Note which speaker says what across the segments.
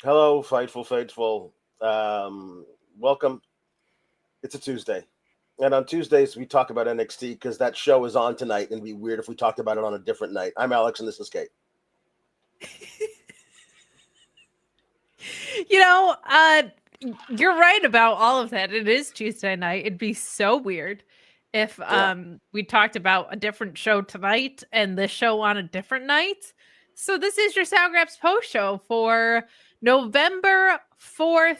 Speaker 1: Hello, Fightful Faithful. Welcome. It's a Tuesday. And on Tuesdays, we talk about NXT because that show is on tonight, and it'd be weird if we talked about it on a different night. I'm Alex, and this is Kate.
Speaker 2: You're right about all of that. It is Tuesday night. It'd be so weird if we talked about a different show tonight and this show on a different night. So this is your Soundgraps post show for November 4th,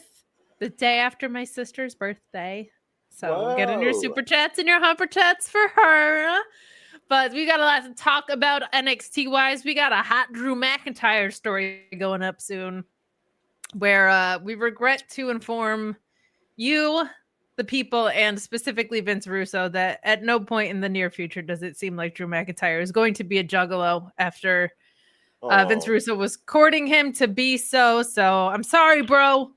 Speaker 2: the day after my sister's birthday. So get in your super chats and your humper chats for her. But we got a lot to talk about NXT wise. We got a hot Drew McIntyre story going up soon, where we regret to inform you, the people, and specifically Vince Russo, that at no point in the near future does it seem like Drew McIntyre is going to be a juggalo after Vince Russo was courting him to be so. So I'm sorry, bro.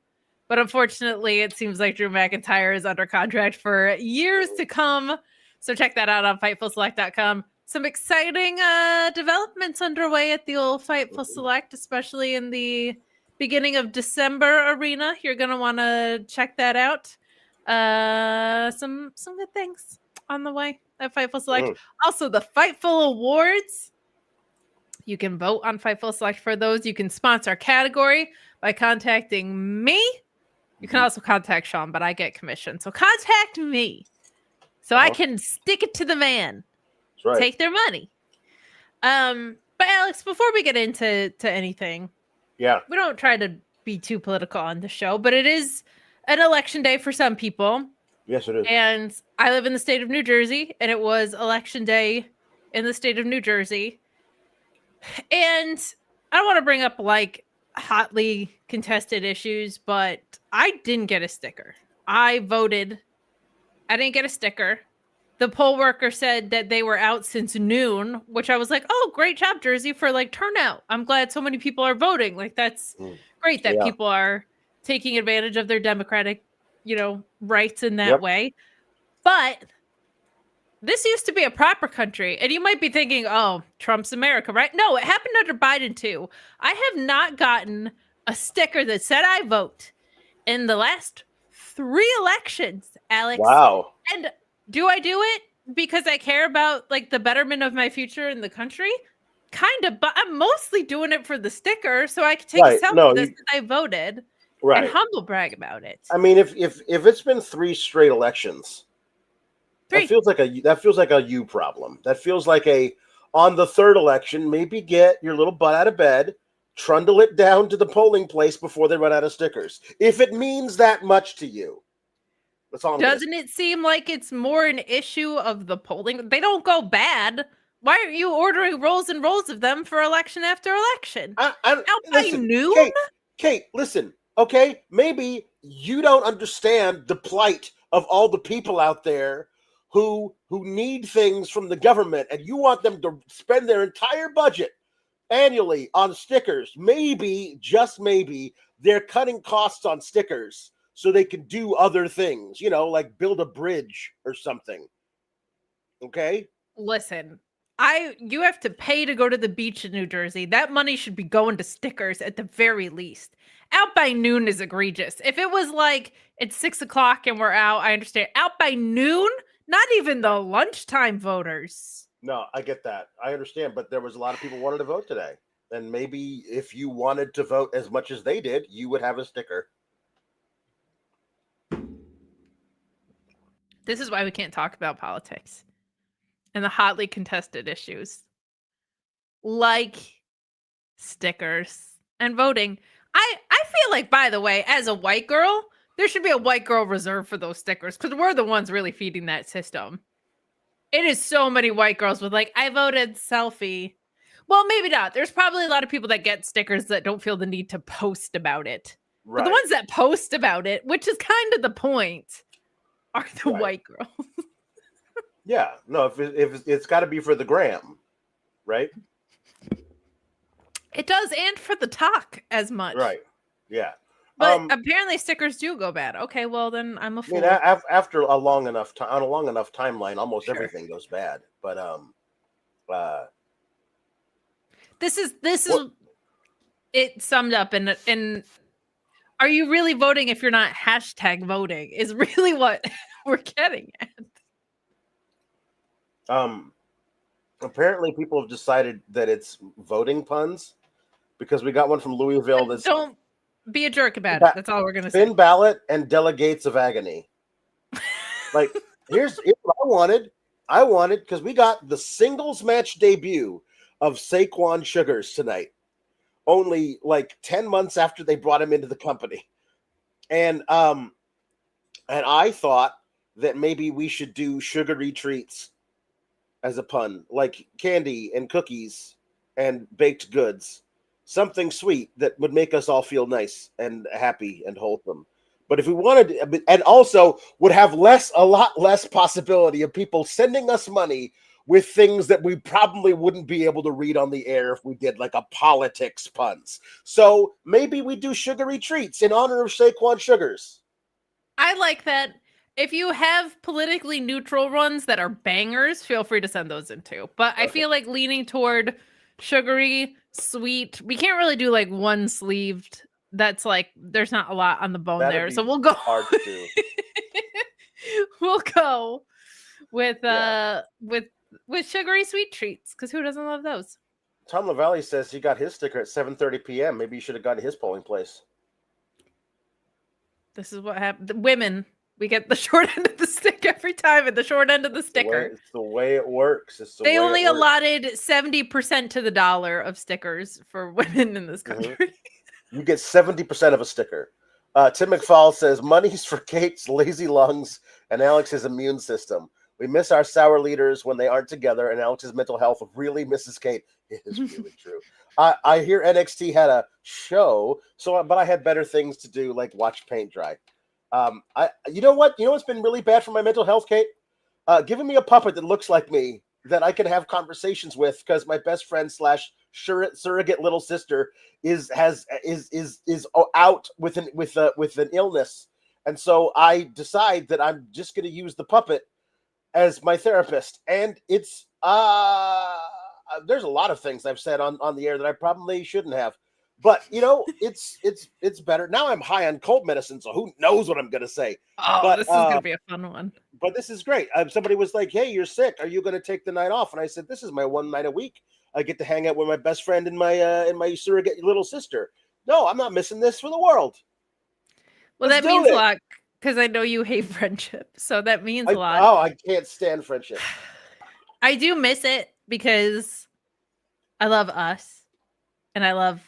Speaker 2: But unfortunately, it seems like Drew McIntyre is under contract for years to come. So check that out on FightfulSelect.com. Some exciting developments underway at the old Fightful Select, especially in the beginning of December arena. You're going to want to check that out. Some good things on the way at Fightful Select. Also, the Fightful Awards. You can vote on Fightful Select for those. You can sponsor a category by contacting me. You can also contact Sean, but I get commission. So contact me so I can stick it to the man.
Speaker 1: That's right.
Speaker 2: Take their money. But Alex, before we get into anything, we don't try to be too political on the show, but it is an election day for some people.
Speaker 1: Yes, it is.
Speaker 2: And I live in the state of New Jersey, and it was election day in the state of New Jersey. And I don't want to bring up like hotly contested issues, but I didn't get a sticker. I voted. I didn't get a sticker. The poll worker said that they were out since noon, which I was like, oh, great job, Jersey, for like turnout. I'm glad so many people are voting. Like, that's great that people are taking advantage of their democratic, rights in that way. But this used to be a proper country. And you might be thinking, oh, Trump's America, right? No, it happened under Biden too. I have not gotten a sticker that said I vote in the last 3 elections, Alex.
Speaker 1: Wow.
Speaker 2: And do I do it because I care about like the betterment of my future in the country? Kind of, but I'm mostly doing it for the sticker so I can take a selfie that I voted and humble brag about it.
Speaker 1: I mean, if it's been 3 straight elections, that feels like a you problem. That feels like on the 3rd election, maybe get your little butt out of bed, trundle it down to the polling place before they run out of stickers. If it means that much to you. That's all.
Speaker 2: Doesn't it seem like it's more an issue of the polling? They don't go bad. Why aren't you ordering rolls and rolls of them for election after election? Out by noon?
Speaker 1: Kate, listen, okay? Maybe you don't understand the plight of all the people out there who need things from the government, and you want them to spend their entire budget annually on stickers. Maybe, just maybe, they're cutting costs on stickers so they can do other things, like build a bridge or something. Okay?
Speaker 2: Listen, you have to pay to go to the beach in New Jersey. That money should be going to stickers at the very least. Out by noon is egregious. If it was like it's 6:00 and we're out, I understand. Out by noon? Not even the lunchtime voters.
Speaker 1: No, I get that. I understand, but there was a lot of people who wanted to vote today. And maybe if you wanted to vote as much as they did, you would have a sticker.
Speaker 2: This is why we can't talk about politics and the hotly contested issues like stickers and voting. I feel like, by the way, as a white girl, there should be a white girl reserve for those stickers because we're the ones really feeding that system. It is so many white girls with like, I voted selfie. Well, maybe not. There's probably a lot of people that get stickers that don't feel the need to post about it. Right. But the ones that post about it, which is kind of the point, are the white girls.
Speaker 1: Yeah. No, if it's got to be for the gram, right?
Speaker 2: It does, and for the talk as much.
Speaker 1: Right. Yeah.
Speaker 2: But apparently stickers do go bad. Okay, well then I'm a fool.
Speaker 1: I mean, after a long enough timeline, almost everything goes bad. But
Speaker 2: this is it summed up in Are you really voting if you're not hashtag voting? Is really what we're getting at.
Speaker 1: Apparently people have decided that it's voting puns because we got one from Louisville. That's
Speaker 2: Don't be a jerk about it. That's all we're gonna say.
Speaker 1: Spin ballot and delegates of agony. Like, here's what I wanted. I wanted, because we got the singles match debut of Saquon Shugars tonight, only like 10 months after they brought him into the company. And I thought that maybe we should do sugary treats as a pun, like candy and cookies and baked goods, something sweet that would make us all feel nice and happy and wholesome. But if we wanted, and also would have a lot less possibility of people sending us money with things that we probably wouldn't be able to read on the air if we did like a politics puns. So maybe we do sugary treats in honor of Saquon Shugars.
Speaker 2: I like that. If you have politically neutral ones that are bangers, feel free to send those in too. But I feel like leaning toward sugary, sweet. We can't really do like one sleeved. That's like there's not a lot on the bone there. So we'll go
Speaker 1: hard to do.
Speaker 2: We'll go with sugary sweet treats, because who doesn't love those?
Speaker 1: Tom LaValle says he got his sticker at 7:30 p.m. Maybe you should have gotten his polling place.
Speaker 2: This is what happened. Women, we get the short end of the stick every time, and the short end of the sticker.
Speaker 1: It's the way it works.
Speaker 2: They only allotted 70% to the dollar of stickers for women in this country.
Speaker 1: Mm-hmm. You get 70% of a sticker. Tim McFall says, money's for Kate's lazy lungs and Alex's immune system. We miss our sour leaders when they aren't together, and Alex's mental health really misses Kate. It is really true. I hear NXT had a show, but I had better things to do, like watch paint dry. You know what's been really bad for my mental health, Kate? Giving me a puppet that looks like me that I can have conversations with, because my best friend / surrogate little sister is out with an illness, and so I decide that I'm just going to use the puppet as my therapist. And it's there's a lot of things I've said on the air that I probably shouldn't have, but it's better now. I'm high on cold medicine, so who knows what I'm going to say.
Speaker 2: This is going to be a fun one.
Speaker 1: But this is great. Somebody was like, "Hey, you're sick. Are you going to take the night off?" And I said, "This is my one night a week. I get to hang out with my best friend and my surrogate little sister. No, I'm not missing this for the world."
Speaker 2: Well, that means a lot, because I know you hate friendship, so that means a lot.
Speaker 1: Oh, I can't stand friendship.
Speaker 2: I do miss it because I love us, and I love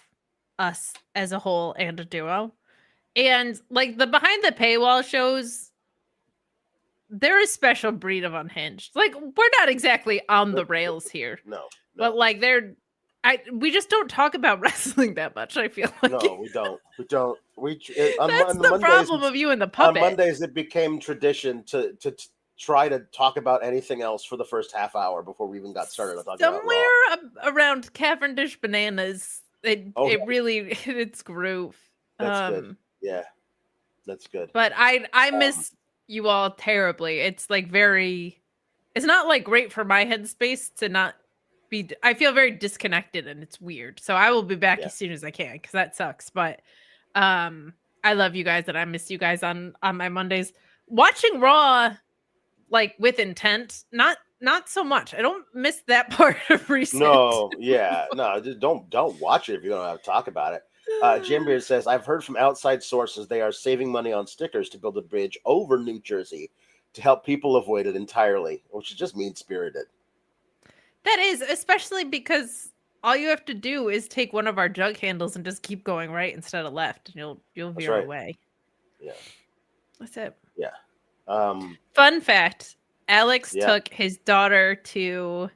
Speaker 2: us as a whole and a duo. And like the behind the paywall shows, they're a special breed of unhinged. Like, we're not exactly on the rails here.
Speaker 1: No.
Speaker 2: But like we just don't talk about wrestling that much, I feel like.
Speaker 1: No, we don't.
Speaker 2: That's the problem of you and the puppet.
Speaker 1: On Mondays, it became tradition to try to talk about anything else for the first half hour before we even got started.
Speaker 2: Somewhere around Cavendish Bananas, it really hit its groove.
Speaker 1: That's good. Yeah, that's good.
Speaker 2: But I miss you all terribly. It's like it's not like great for my headspace to not be. I feel very disconnected, and it's weird. So I will be back as soon as I can, because that sucks. But I love you guys, and I miss you guys on my Mondays. Watching Raw, like with intent, not so much. I don't miss that part of recent.
Speaker 1: No, just don't watch it if you don't have to talk about it. Jim Beard says, I've heard from outside sources they are saving money on stickers to build a bridge over New Jersey to help people avoid it entirely, which is just mean-spirited.
Speaker 2: That is, especially because all you have to do is take one of our jug handles and just keep going right instead of left, and you'll veer away. Yeah. That's it.
Speaker 1: Yeah.
Speaker 2: Fun fact, Alex took his daughter to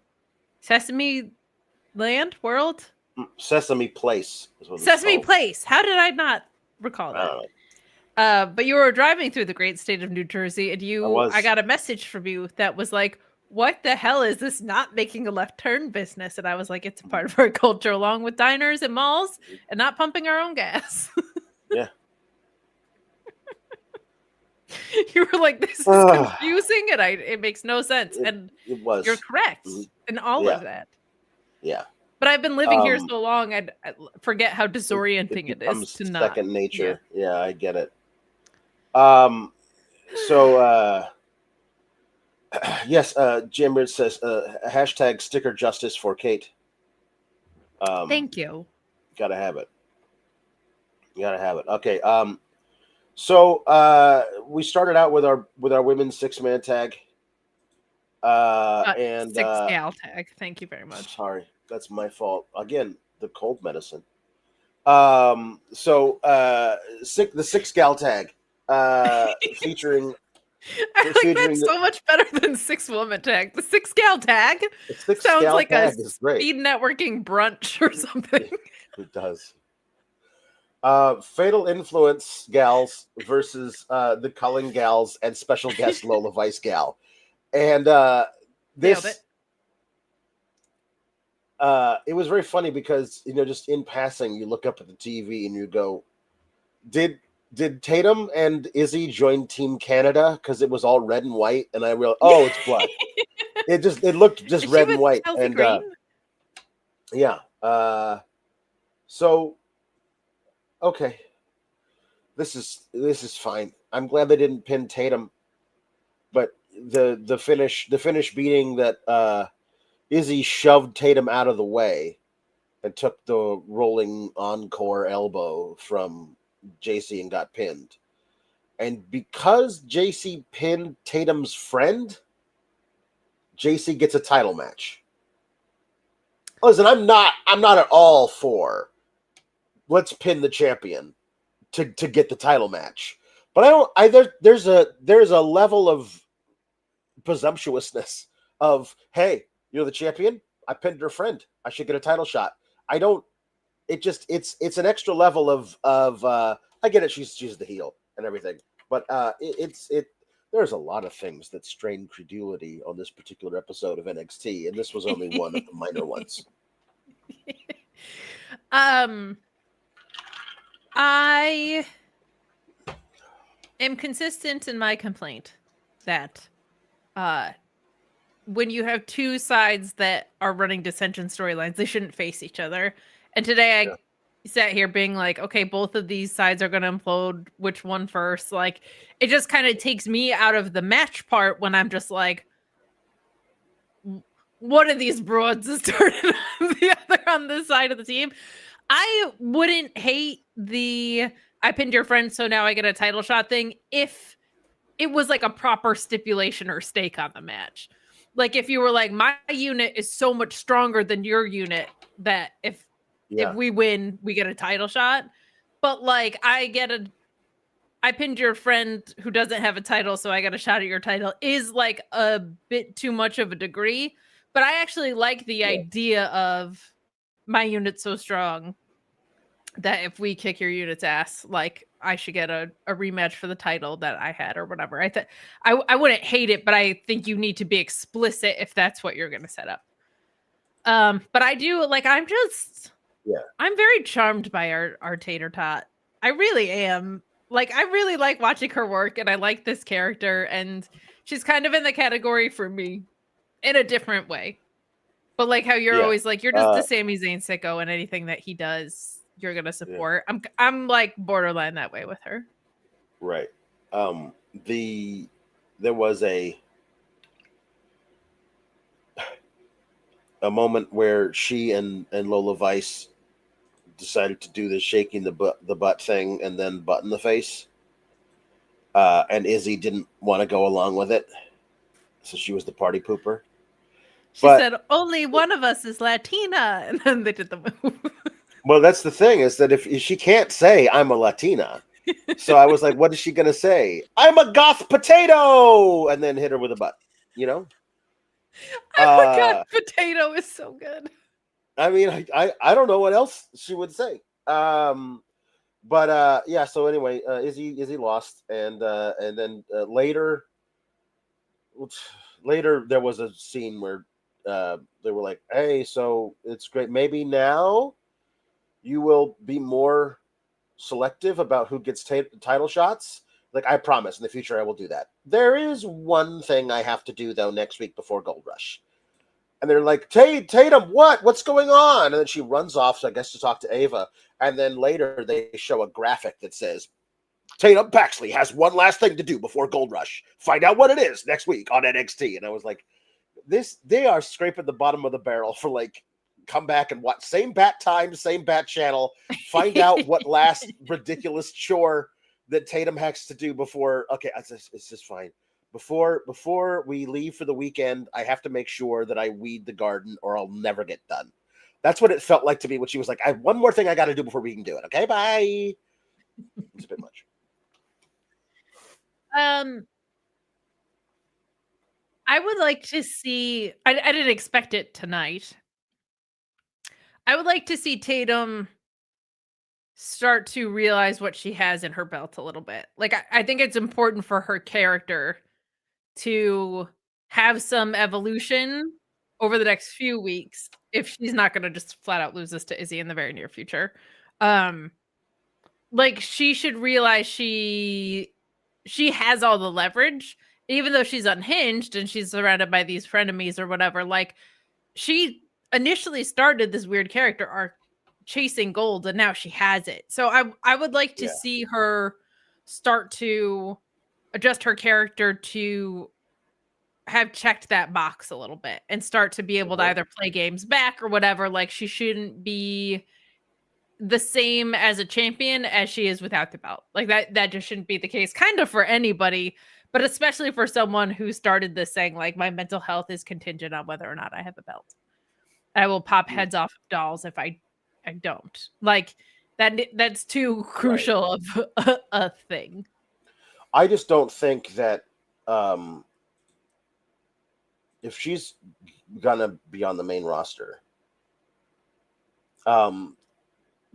Speaker 2: Sesame Land World?
Speaker 1: Sesame Place.
Speaker 2: Sesame Place. How did I not recall that? But you were driving through the great state of New Jersey, and I got a message from you that was like, what the hell is this not making a left turn business? And I was like, it's a part of our culture, along with diners and malls and not pumping our own gas.
Speaker 1: Yeah.
Speaker 2: You were like, this is confusing, and it makes no sense. And
Speaker 1: it was.
Speaker 2: You're correct in all of that.
Speaker 1: Yeah.
Speaker 2: But I've been living here so long, I forget how disorienting it is to not.
Speaker 1: Second nature. Yeah, I get it. Yes, Jim says hashtag sticker justice for Kate.
Speaker 2: Thank you.
Speaker 1: Gotta have it. Okay. So we started out with our women's 6-man tag. And
Speaker 2: 6-gal tag. Thank you very much.
Speaker 1: Sorry, that's my fault. Again, the cold medicine. So the 6-gal tag, featuring.
Speaker 2: I like that so much better than 6-woman tag. The 6-gal tag sounds like a speed networking brunch or something.
Speaker 1: It does. Fatal Influence gals versus the Cullen gals and special guest Lola Vice gal. And this it was very funny because, just in passing, you look up at the TV and you go, did Tatum and Izzi join Team Canada because it was all red and white? And I realized, oh, it's blood. it looked just red and white. And yeah. So okay. This is fine. I'm glad they didn't pin Tatum, but the finish beating that Izzi shoved Tatum out of the way and took the rolling encore elbow from JC and got pinned. And because JC pinned Tatum's friend, JC gets a title match. Listen, I'm not at all for let's pin the champion to get the title match. But there's a level of presumptuousness of, hey, you're the champion, I pinned her friend, I should get a title shot. It's an extra level of I get it, she's the heel and everything, but there's a lot of things that strain credulity on this particular episode of NXT, and this was only one of the minor ones.
Speaker 2: I am consistent in my complaint that when you have two sides that are running dissension storylines, they shouldn't face each other. And today I sat here being like, okay, both of these sides are going to implode. Which one first? Like, it just kind of takes me out of the match part when I'm just like, one of these broads is turning on the other on this side of the team. I wouldn't hate the I pinned your friend, so now I get a title shot thing if it was like a proper stipulation or stake on the match. Like if you were like, my unit is so much stronger than your unit that if we win, we get a title shot. But like I pinned your friend who doesn't have a title, so I got a shot at your title is like a bit too much of a degree. But I actually like the idea of my unit's so strong that if we kick your unit's ass, like I should get a rematch for the title that I had or whatever. I wouldn't hate it, but I think you need to be explicit if that's what you're going to set up. But I do like, I'm very charmed by our Tater Tot. I really am. Like, I really like watching her work, and I like this character, and she's kind of in the category for me in a different way. But like how you're always like, you're just the Sami Zayn sicko, and anything that he does, you're gonna support. I'm like borderline that way with her.
Speaker 1: Right. There was a moment where she and Lola Vice decided to do the shaking the butt thing and then butt in the face. And Izzi didn't want to go along with it. So she was the party pooper.
Speaker 2: She said, only one of us is Latina. And then they did the move.
Speaker 1: Well, that's the thing, is that if she can't say I'm a Latina. So I was like, what is she going to say? I'm a goth potato. And then hit her with a butt, you know?
Speaker 2: I'm a goth potato is so good.
Speaker 1: I mean, I don't know what else she would say. But yeah, so anyway, Izzi lost. And then later there was a scene where they were like, hey, so it's great. Maybe now you will be more selective about who gets title shots. Like, I promise in the future I will do that. There is one thing I have to do, though, next week before Gold Rush. And they're like, Tatum, what's going on? And then she runs off, so I guess to talk to Ava. And then later they show a graphic that says, Tatum Paxley has one last thing to do before Gold Rush. Find out what it is next week on NXT. And I was like, they are scraping the bottom of the barrel for like, come back and watch same bat time, same bat channel, find out what last ridiculous chore that Tatum has to do before. Okay, it's just fine. Before we leave for the weekend, I have to make sure that I weed the garden or I'll never get done. That's what it felt like to me when she was like, I have one more thing I got to do before we can do it. Okay, bye. It's a bit much.
Speaker 2: I would like to see, I didn't expect it tonight. I would like to see Tatum start to realize what she has in her belt a little bit. Like, I think it's important for her character to have some evolution over the next few weeks if she's not going to just flat out lose this to Izzy in the very near future. Like, she should realize she has all the leverage, even though she's unhinged and she's surrounded by these frenemies or whatever. Like, she initially started this weird character arc chasing gold, and now she has it. So I would like to see her start to adjust her character to have checked that box a little bit and start to be able to either play games back or whatever. Like, she shouldn't be the same as a champion as she is without the belt. Like, that just shouldn't be the case, kind of for anybody, but especially for someone who started this saying, like, my mental health is contingent on whether or not I have a belt. I will pop heads off of dolls if I don't. Like, that's too crucial of a thing.
Speaker 1: I just don't think that if she's gonna be on the main roster,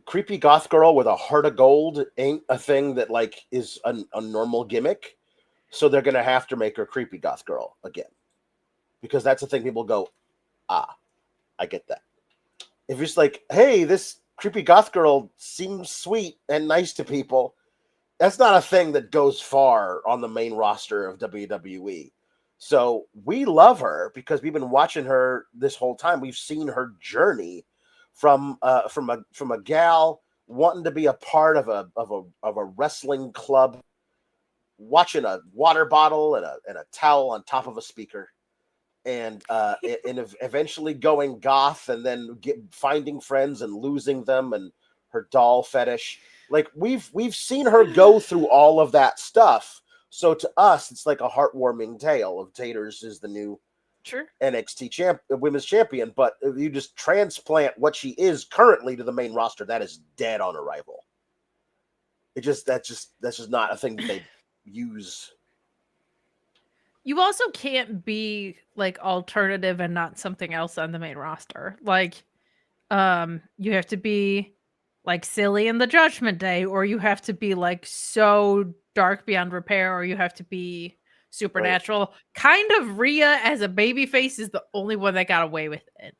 Speaker 1: creepy goth girl with a heart of gold ain't a thing that like is a normal gimmick. So they're gonna have to make her creepy goth girl again, because that's the thing people go, I get that. If it's like, hey, this creepy goth girl seems sweet and nice to people, that's not a thing that goes far on the main roster of WWE. So we love her because we've been watching her this whole time. We've seen her journey from a gal wanting to be a part of a wrestling club, watching a water bottle and a towel on top of a speaker, and eventually going goth, and then finding friends and losing them, and her doll fetish. Like, we've seen her go through all of that stuff. So to us, it's like a heartwarming tale of Taters is the new NXT women's champion. But if you just transplant what she is currently to the main roster, that is dead on arrival. That's just not a thing that they use.
Speaker 2: You also can't be like alternative and not something else on the main roster. Like, you have to be like silly in the Judgment Day, or you have to be like so dark beyond repair, or you have to be supernatural. Right. Kind of Rhea as a babyface is the only one that got away with it.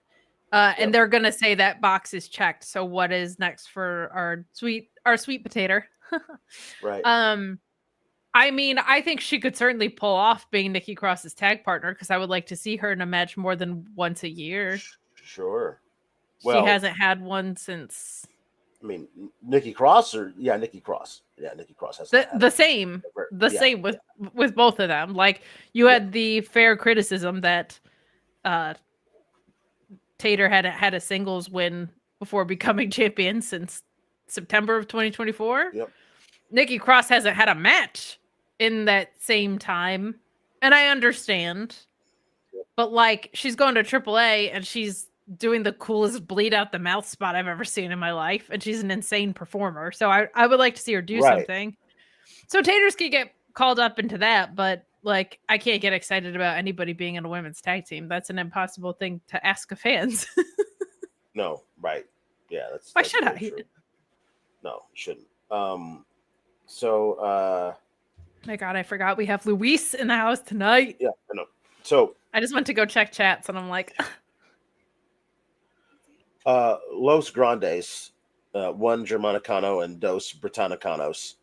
Speaker 2: And they're gonna say that box is checked. So what is next for our sweet potato?
Speaker 1: Right.
Speaker 2: I mean, I think she could certainly pull off being Nikki Cross's tag partner, because I would like to see her in a match more than once a year.
Speaker 1: Sure.
Speaker 2: Well, she hasn't had one since.
Speaker 1: I mean, Nikki Cross Nikki Cross. Yeah, Nikki Cross has
Speaker 2: the same with both of them. Like, you had the fair criticism that Tater hadn't had a singles win before becoming champion since September of 2024.
Speaker 1: Yep.
Speaker 2: Nikki Cross hasn't had a match in that same time, and I understand. But like, she's going to AAA and she's doing the coolest bleed out the mouth spot I've ever seen in my life, and she's an insane performer. So I would like to see her do something. So Taters can get called up into that, but like, I can't get excited about anybody being in a women's tag team. That's an impossible thing to ask of fans.
Speaker 1: No, right. Yeah,
Speaker 2: why should I?
Speaker 1: True. No, you shouldn't.
Speaker 2: My God, I forgot we have Luis in the house tonight.
Speaker 1: Yeah, I know. So
Speaker 2: I just went to go check chats, and I'm like,
Speaker 1: Los Grandes, one Germanicano and dos Britannicanos,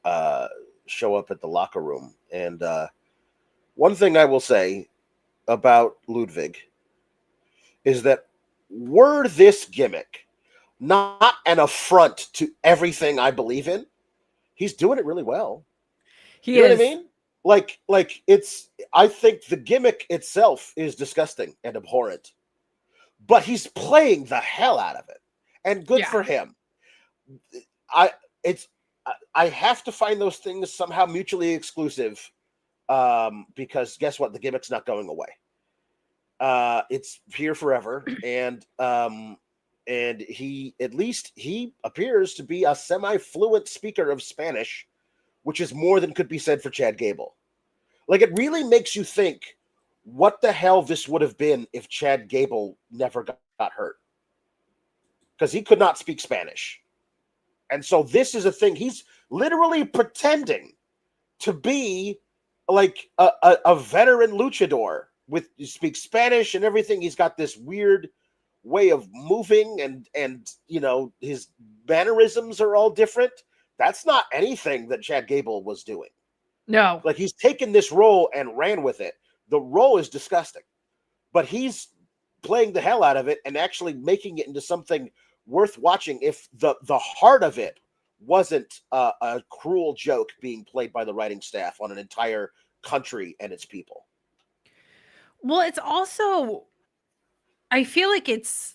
Speaker 1: show up at the locker room. And one thing I will say about Ludwig is that were this gimmick not an affront to everything I believe in, he's doing it really well.
Speaker 2: He
Speaker 1: You know
Speaker 2: is.
Speaker 1: what I mean? Like it's. I think the gimmick itself is disgusting and abhorrent, but he's playing the hell out of it, and good for him. I it's. I have to find those things somehow mutually exclusive, because guess what? The gimmick's not going away. It's here forever, and he at least he appears to be a semi-fluent speaker of Spanish, which is more than could be said for Chad Gable. Like, it really makes you think what the hell this would have been if Chad Gable never got hurt, because he could not speak Spanish. And so this is a thing. He's literally pretending to be like a veteran luchador with he speaks Spanish and everything. He's got this weird way of moving, and you know, his mannerisms are all different. That's not anything that Chad Gable was doing.
Speaker 2: No.
Speaker 1: Like, he's taken this role and ran with it. The role is disgusting, but he's playing the hell out of it and actually making it into something worth watching if the heart of it wasn't a cruel joke being played by the writing staff on an entire country and its people.
Speaker 2: Well, it's also, I feel like it's,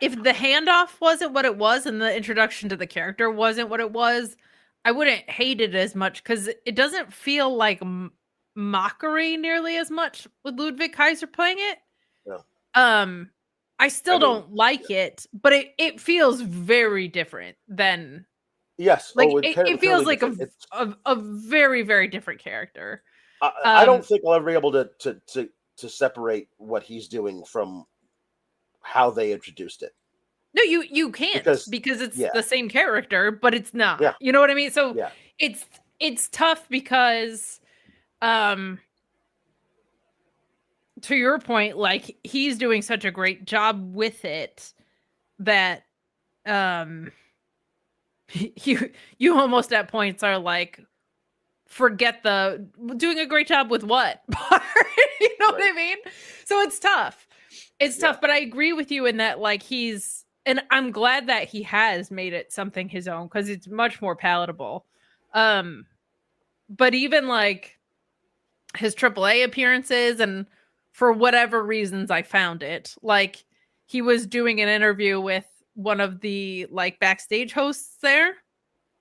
Speaker 2: if the handoff wasn't what it was and the introduction to the character wasn't what it was, I wouldn't hate it as much, because it doesn't feel like mockery nearly as much with Ludwig Kaiser playing it.
Speaker 1: Yeah.
Speaker 2: I still don't like it, but it feels very different than.
Speaker 1: Yes.
Speaker 2: Like, it feels like
Speaker 1: different.
Speaker 2: a very, very different character.
Speaker 1: I don't think I'll ever be able to separate what he's doing from how they introduced it.
Speaker 2: No, you can't, because it's the same character, but it's not.
Speaker 1: Yeah.
Speaker 2: You know what I mean? So it's tough because, to your point, like, he's doing such a great job with it that you almost at points are like, forget the doing a great job with what part. You know what I mean? So it's tough. It's tough, but I agree with you in that, like, and I'm glad that he has made it something his own, because it's much more palatable. But even like his AAA appearances, and for whatever reasons I found it, like, he was doing an interview with one of the like backstage hosts there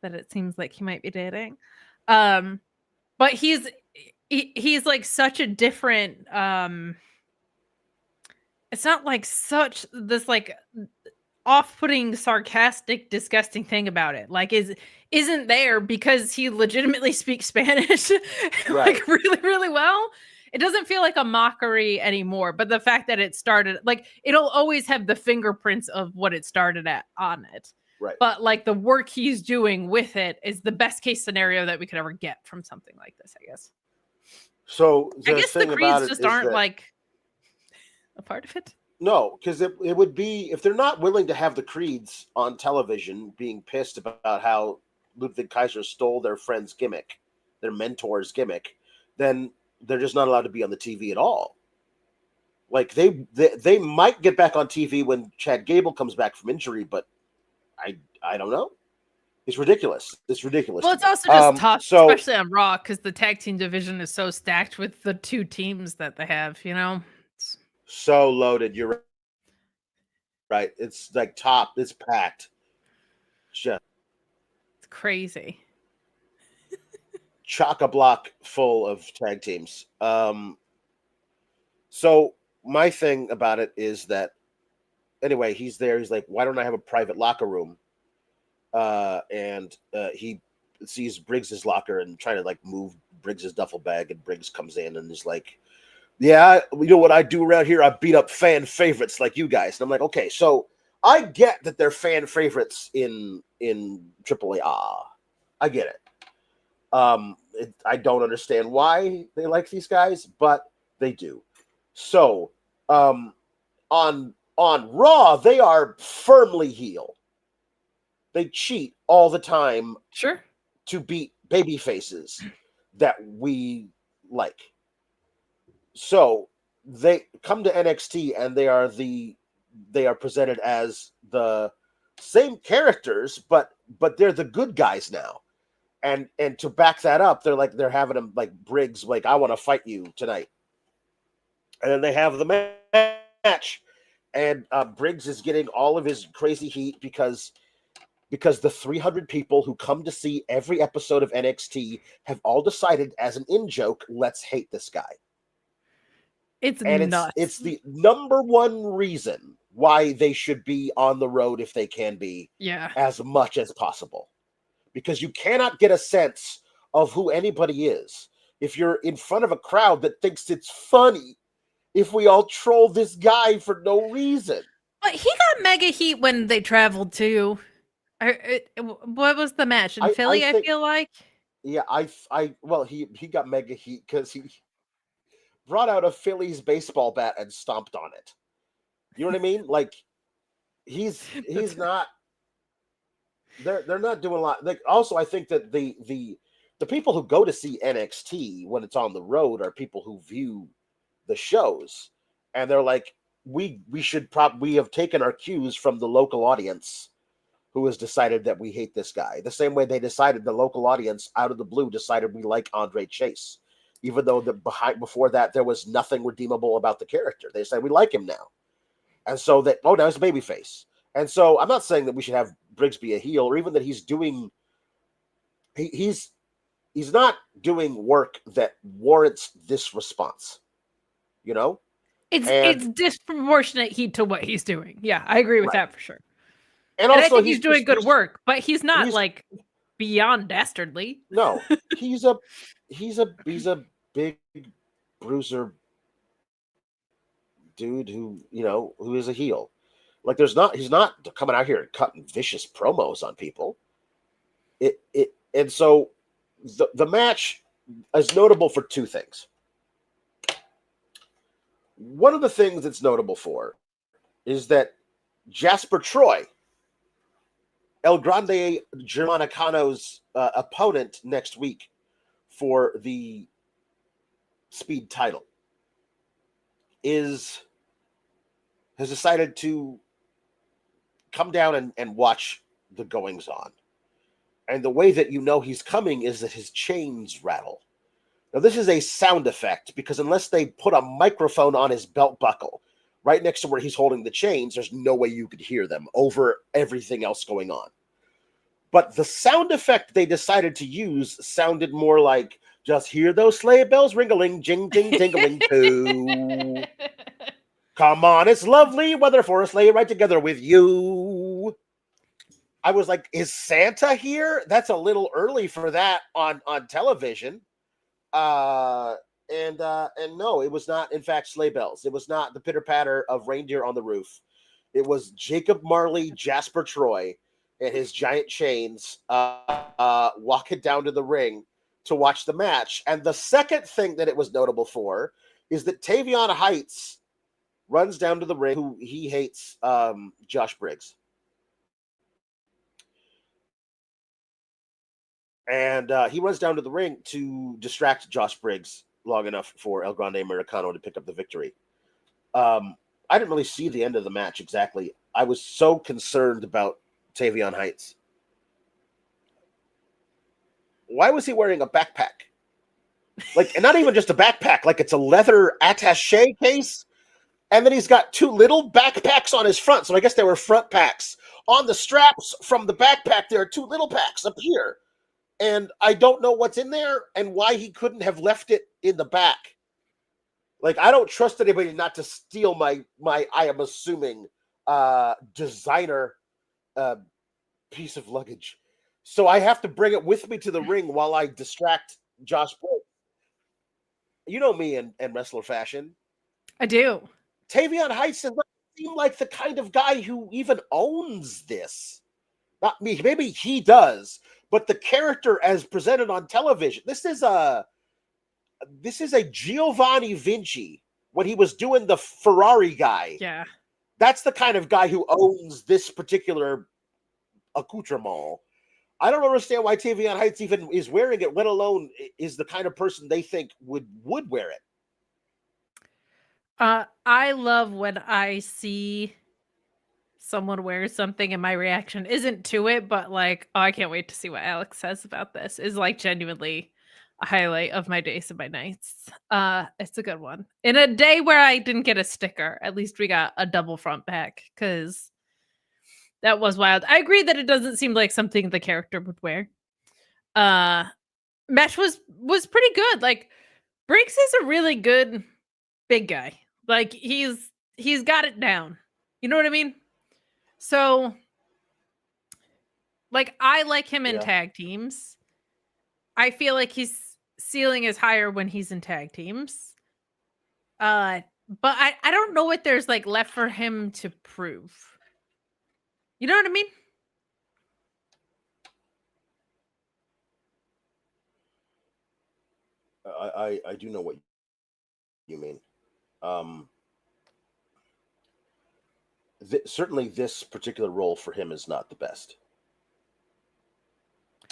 Speaker 2: that it seems like he might be dating. But he's like such a different, it's not like such this like off-putting, sarcastic, disgusting thing about it. Like, isn't there because he legitimately speaks Spanish like really, really well. It doesn't feel like a mockery anymore, but the fact that it started, like, it'll always have the fingerprints of what it started at on it.
Speaker 1: Right.
Speaker 2: But like, the work he's doing with it is the best case scenario that we could ever get from something like this, I guess.
Speaker 1: So
Speaker 2: I guess the Creeds just aren't like a part of it.
Speaker 1: No, because it would be, if they're not willing to have the Creeds on television being pissed about how Ludwig Kaiser stole their friend's gimmick, their mentor's gimmick, then they're just not allowed to be on the TV at all. Like, they might get back on TV when Chad Gable comes back from injury, but I don't know. It's ridiculous. It's ridiculous.
Speaker 2: Well, it's also just tough, especially on Raw, because the tag team division is so stacked with the two teams that they have, you know?
Speaker 1: So loaded. You're right. It's like top. It's packed. Just
Speaker 2: it's crazy.
Speaker 1: Chock-a-block full of tag teams. So my thing about it is that, anyway, he's there. He's like, why don't I have a private locker room? And he sees Briggs's locker and trying to like move Briggs's duffel bag, and Briggs comes in and is like, yeah, you know what I do around here? I beat up fan favorites like you guys. And I'm like, okay, so I get that they're fan favorites in AAA. I get it. I don't understand why they like these guys, but they do. So on Raw, they are firmly heel. They cheat all the time,
Speaker 2: sure,
Speaker 1: to beat baby faces that we like. So they come to NXT and they are presented as the same characters, but they're the good guys now. And to back that up, they're having them like Briggs, like, I want to fight you tonight. And then they have the match, and Briggs is getting all of his crazy heat because the 300 people who come to see every episode of NXT have all decided, as an in-joke, let's hate this guy.
Speaker 2: It's
Speaker 1: And
Speaker 2: nuts.
Speaker 1: it's the number one reason why they should be on the road, if they can be, as much as possible. Because you cannot get a sense of who anybody is if you're in front of a crowd that thinks it's funny if we all troll this guy for no reason.
Speaker 2: But he got mega heat when they traveled to. What was the match in Philly? I feel like.
Speaker 1: Yeah, well, he got mega heat because he brought out a Phillies baseball bat and stomped on it. You know what I mean? Like, he's not. They're not doing a lot. Like, also, I think that the people who go to see NXT when it's on the road are people who view the shows, and they're like, we have taken our cues from the local audience, who has decided that we hate this guy. The same way they decided, the local audience out of the blue decided we like Andre Chase, even though before that there was nothing redeemable about the character. They said we like him now, and so that now he's a babyface. And so I'm not saying that we should have Briggs be a heel, or even that he's not doing work that warrants this response. You know,
Speaker 2: it's disproportionate heat to what he's doing. Yeah, I agree with that for sure. And
Speaker 1: also,
Speaker 2: I think he's doing good work, but he's not like beyond dastardly.
Speaker 1: No, he's a big bruiser dude who is a heel. Like, he's not coming out here and cutting vicious promos on people. And so the match is notable for two things. One of the things it's notable for is that Jasper Troy, El Grande Germanicano's opponent next week for the Speed title, has decided to come down and watch the goings on. And the way that he's coming is that his chains rattle. Now, this is a sound effect, because unless they put a microphone on his belt buckle right next to where he's holding the chains, there's no way you could hear them over everything else going on. But the sound effect they decided to use sounded more like, just hear those sleigh bells ring-a-ling, jing-jing, tingling too. Come on, it's lovely weather for a sleigh right together with you. I was like, is Santa here? That's a little early for that on television. And no, it was not, in fact, sleigh bells. It was not the pitter-patter of reindeer on the roof. It was Jacob Marley, Jasper Troy, and his giant chains walking down to the ring to watch the match. And the second thing that it was notable for is that Tavion Heights runs down to the ring, who he hates Josh Briggs. And he runs down to the ring to distract Josh Briggs long enough for El Grande Americano to pick up the victory. I didn't really see the end of the match exactly. I was so concerned about Tavion Heights. Why was he wearing a backpack? Like, and not even just a backpack, like it's a leather attaché case. And then he's got two little backpacks on his front. So I guess they were front packs. On the straps from the backpack, there are two little packs up here. And I don't know what's in there and why he couldn't have left it in the back. Like, I don't trust anybody not to steal my I am assuming, designer piece of luggage. So I have to bring it with me to the ring while I distract Josh Briggs. You know me in wrestler fashion.
Speaker 2: I do.
Speaker 1: Tavion Heights doesn't seem like the kind of guy who even owns this. Not me. Maybe he does, but the character as presented on television, this is a Giovanni Vinci when he was doing the Ferrari guy.
Speaker 2: Yeah.
Speaker 1: That's the kind of guy who owns this particular accoutrement. I don't understand why Tavion Heights even is wearing it, let alone is the kind of person they think would wear it.
Speaker 2: I love when I see someone wears something and my reaction isn't to it, but like, oh, I can't wait to see what Alex says about this, is like genuinely a highlight of my days and my nights. It's a good one. In a day where I didn't get a sticker, at least we got a double front back, because that was wild. I agree that it doesn't seem like something the character would wear. Mesh was pretty good. Like, Briggs is a really good big guy. Like, he's got it down. You know what I mean? So, like, I like him in tag teams. I feel like his ceiling is higher when he's in tag teams. But I don't know what there's like left for him to prove. You know what I mean?
Speaker 1: I do know what you mean. Certainly this particular role for him is not the best.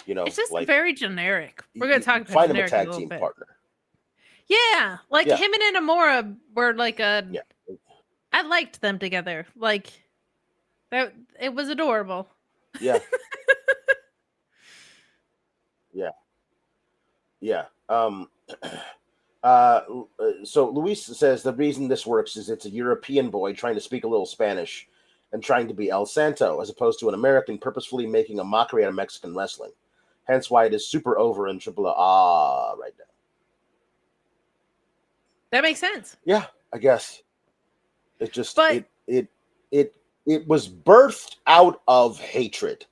Speaker 1: You know,
Speaker 2: It's just
Speaker 1: like,
Speaker 2: very generic. We're gonna talk about
Speaker 1: find him a
Speaker 2: generic
Speaker 1: tag
Speaker 2: a
Speaker 1: team
Speaker 2: bit.
Speaker 1: partner.
Speaker 2: Yeah, like him and Inamura were like a.
Speaker 1: Yeah.
Speaker 2: I liked them together. Like, that it was adorable.
Speaker 1: Yeah. Yeah. Yeah. So Luis says the reason this works is it's a European boy trying to speak a little Spanish and trying to be El Santo, as opposed to an American purposefully making a mockery out of Mexican wrestling. Hence why it is super over in Triple A right now.
Speaker 2: That makes sense.
Speaker 1: Yeah, I guess. It just
Speaker 2: But
Speaker 1: it was birthed out of hatred.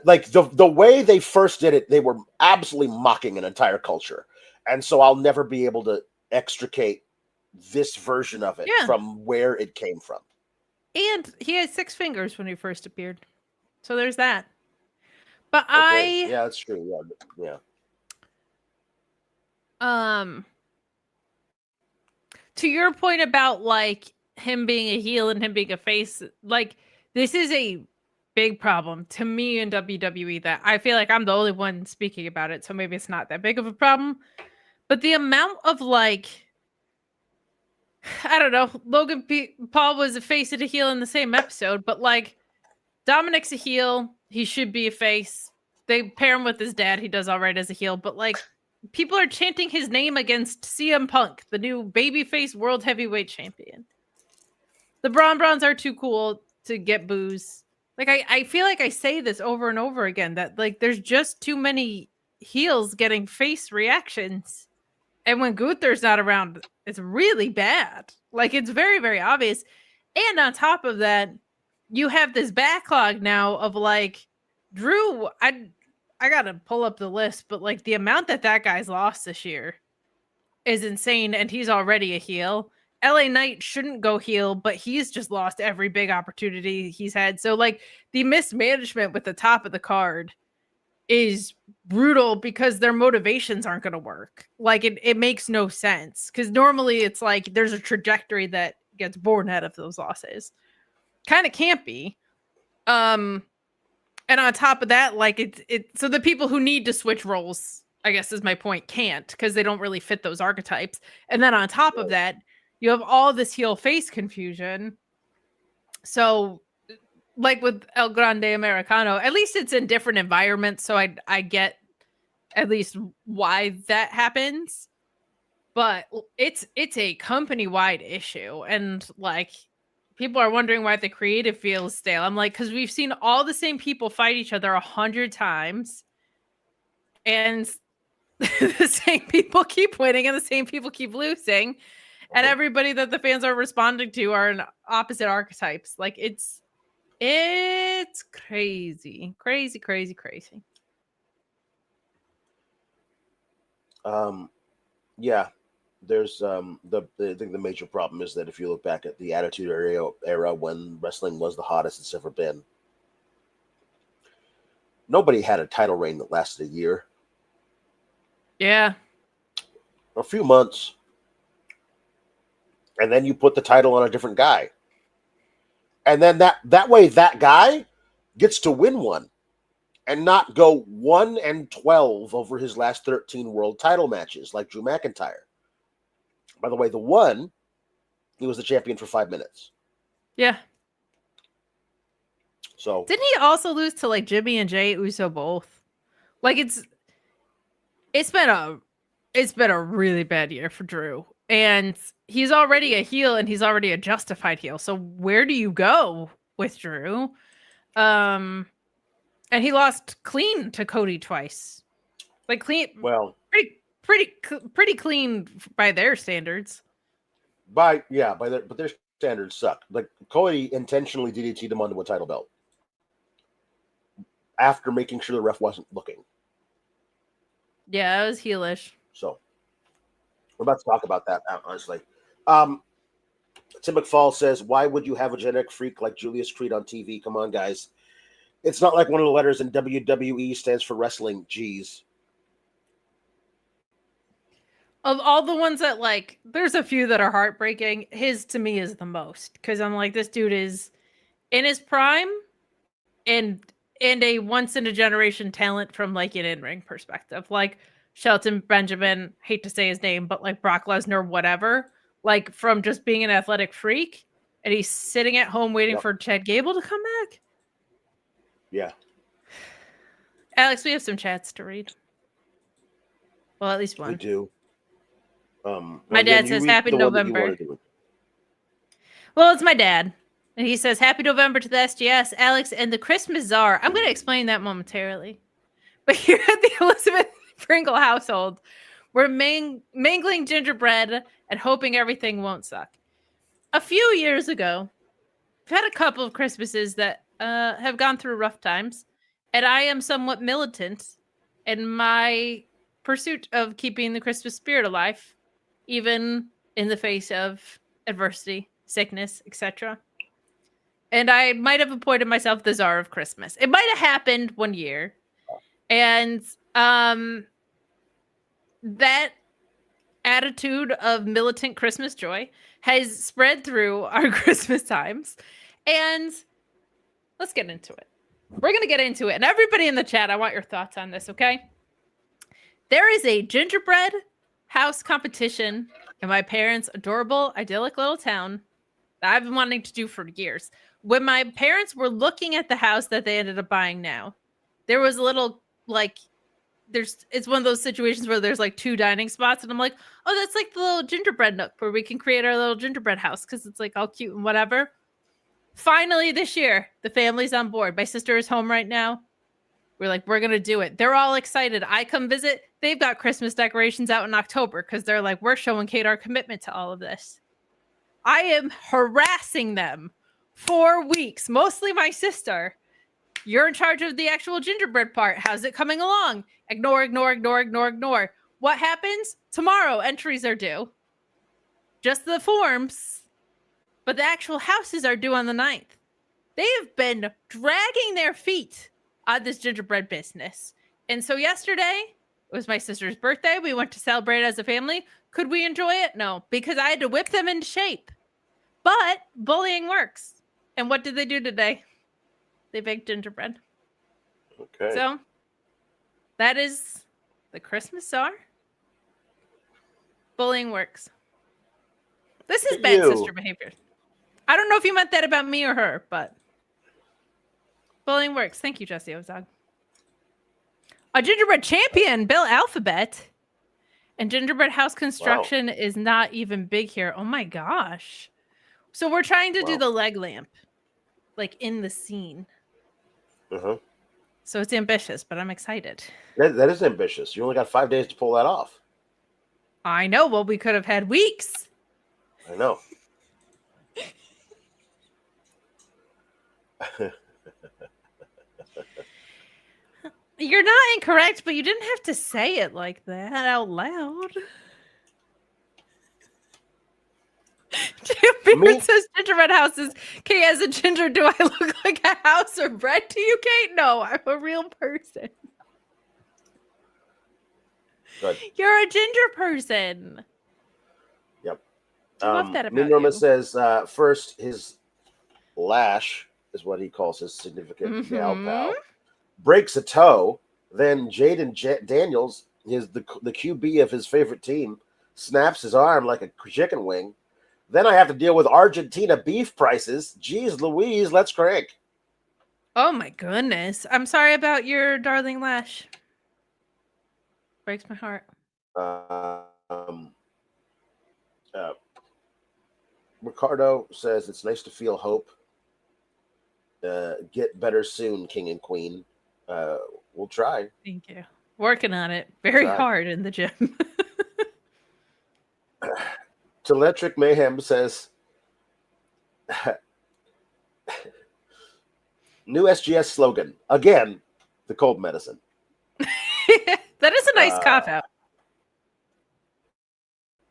Speaker 1: Like the way they first did it, they were absolutely mocking an entire culture. And so I'll never be able to extricate this version of it from where it came from.
Speaker 2: And he had 6 fingers when he first appeared. So there's that. But
Speaker 1: okay. Yeah, that's true. Yeah.
Speaker 2: To your point about like him being a heel and him being a face, like, this is a big problem to me in WWE that I feel like I'm the only one speaking about it, so maybe it's not that big of a problem. But the amount of like, I don't know, Logan Paul was a face and a heel in the same episode, but like, Dominic's a heel, he should be a face. They pair him with his dad, he does all right as a heel, but like, people are chanting his name against CM Punk, the new babyface world heavyweight champion. The Brawns are too cool to get boos. Like, I feel like I say this over and over again, that like there's just too many heels getting face reactions. And when Gunther's not around, it's really bad. Like, it's very, very obvious. And on top of that, you have this backlog now of like Drew. I gotta pull up the list, but like the amount that guy's lost this year is insane, and he's already a heel. LA Knight shouldn't go heel, but he's just lost every big opportunity he's had. So like the mismanagement with the top of the card is brutal because their motivations aren't going to work. Like, it makes no sense, because normally it's like there's a trajectory that gets born out of those losses. Kind of can't be. And on top of that, like so the people who need to switch roles, I guess is my point, can't, because they don't really fit those archetypes. And then on top of that, you have all this heel face confusion. So like with El Grande Americano, at least it's in different environments, so I get at least why that happens. But it's a company-wide issue, and like people are wondering why the creative feels stale. I'm like, because we've seen all the same people fight each other 100 times, and the same people keep winning and the same people keep losing, and everybody that the fans are responding to are in opposite archetypes. Like, it's crazy.
Speaker 1: Yeah. There's I think the major problem is that if you look back at the Attitude Era when wrestling was the hottest it's ever been, nobody had a title reign that lasted a year.
Speaker 2: Yeah.
Speaker 1: A few months. And then you put the title on a different guy. And then that way that guy gets to win one and not go 1-12 over his last 13 world title matches like Drew McIntyre. By the way, the one He was the champion for 5 minutes.
Speaker 2: Yeah.
Speaker 1: So
Speaker 2: didn't he also lose to like Jimmy and Jay Uso both? Like it's been a really bad year for Drew. And he's already a heel and he's already a justified heel. So where do you go with Drew? And he lost clean to Cody twice. Like clean,
Speaker 1: well,
Speaker 2: pretty clean by their standards.
Speaker 1: but their standards suck. Like Cody intentionally DDT'd him onto a title belt after making sure the ref wasn't looking.
Speaker 2: Yeah, it was heelish.
Speaker 1: So we're about to talk about that, honestly. Tim McFall says, why would you have a genetic freak like Julius Creed on TV? Come on, guys. It's not like one of the letters in WWE stands for wrestling. Jeez.
Speaker 2: Of all the ones that, like, there's a few that are heartbreaking. His, to me, is the most. Because I'm like, this dude is in his prime and a once-in-a-generation talent from, like, an in-ring perspective. Like, Shelton Benjamin, hate to say his name, but, like, Brock Lesnar, whatever. Like, from just being an athletic freak. And he's sitting at home waiting for Chad Gable to come back.
Speaker 1: Yeah.
Speaker 2: Alex, we have some chats to read. Well, at least one.
Speaker 1: We do.
Speaker 2: My dad says happy November. Well, it's my dad. And he says happy November to the SGS, Alex, and the Christmas czar. I'm going to explain that momentarily. But here at the Elizabeth Pringle household, we're mangling gingerbread and hoping everything won't suck. A few years ago, we've had a couple of Christmases that have gone through rough times, and I am somewhat militant in my pursuit of keeping the Christmas spirit alive, even in the face of adversity, sickness, etc. And I might have appointed myself the czar of Christmas. It might have happened one year, and that attitude of militant Christmas joy has spread through our Christmas times. And let's get into it. We're going to get into it. And everybody in the chat, I want your thoughts on this, okay? There is a gingerbread house competition in my parents' adorable, idyllic little town that I've been wanting to do for years. When my parents were looking at the house that they ended up buying now, there was a little, like, it's one of those situations where there's like 2 dining spots, and I'm like, oh, that's like the little gingerbread nook where we can create our little gingerbread house because it's like all cute and whatever. Finally, this year, the family's on board. My sister is home right now. We're like, we're going to do it. They're all excited. I come visit. They've got Christmas decorations out in October because they're like, we're showing Kate our commitment to all of this. I am harassing them for weeks, mostly my sister. You're in charge of the actual gingerbread part. How's it coming along? Ignore, ignore, ignore, ignore, ignore. What happens? Tomorrow, entries are due. Just the forms. But the actual houses are due on the 9th. They have been dragging their feet on this gingerbread business. And so yesterday, it was my sister's birthday. We went to celebrate as a family. Could we enjoy it? No, because I had to whip them into shape. But bullying works. And what did they do today? They baked gingerbread.
Speaker 1: Okay.
Speaker 2: So that is the Christmas czar. Bullying works. This is bad sister behavior. I don't know if you meant that about me or her, but bullying works. Thank you, Jesse Ozog. A gingerbread champion, Bill Alphabet. And gingerbread house construction is not even big here. Oh my gosh. So we're trying to do the leg lamp, like in the scene.
Speaker 1: Uh-huh.
Speaker 2: So it's ambitious, but I'm excited.
Speaker 1: That is ambitious. You only got 5 days to pull that off.
Speaker 2: I know. Well, we could have had weeks.
Speaker 1: I know.
Speaker 2: You're not incorrect, but you didn't have to say it like that out loud. Beard says gingerbread houses. Kate, as a ginger, do I look like a house of bread to you, Kate? No, I'm a real person.
Speaker 1: Good.
Speaker 2: You're a ginger person.
Speaker 1: Yep.
Speaker 2: I love that about
Speaker 1: Norma
Speaker 2: you.
Speaker 1: says, first, his lash is what he calls his significant gal pal, breaks a toe. Then Jaden Daniels, the QB of his favorite team, snaps his arm like a chicken wing. Then I have to deal with Argentina beef prices. Jeez Louise, let's crank.
Speaker 2: Oh my goodness. I'm sorry about your darling lash. Breaks my heart.
Speaker 1: Ricardo says it's nice to feel hope. Get better soon, King and Queen. We'll try.
Speaker 2: Thank you. Working on it very hard in the gym.
Speaker 1: Teletric Mayhem says new SGS slogan. Again, the cold medicine.
Speaker 2: That is a nice cop out.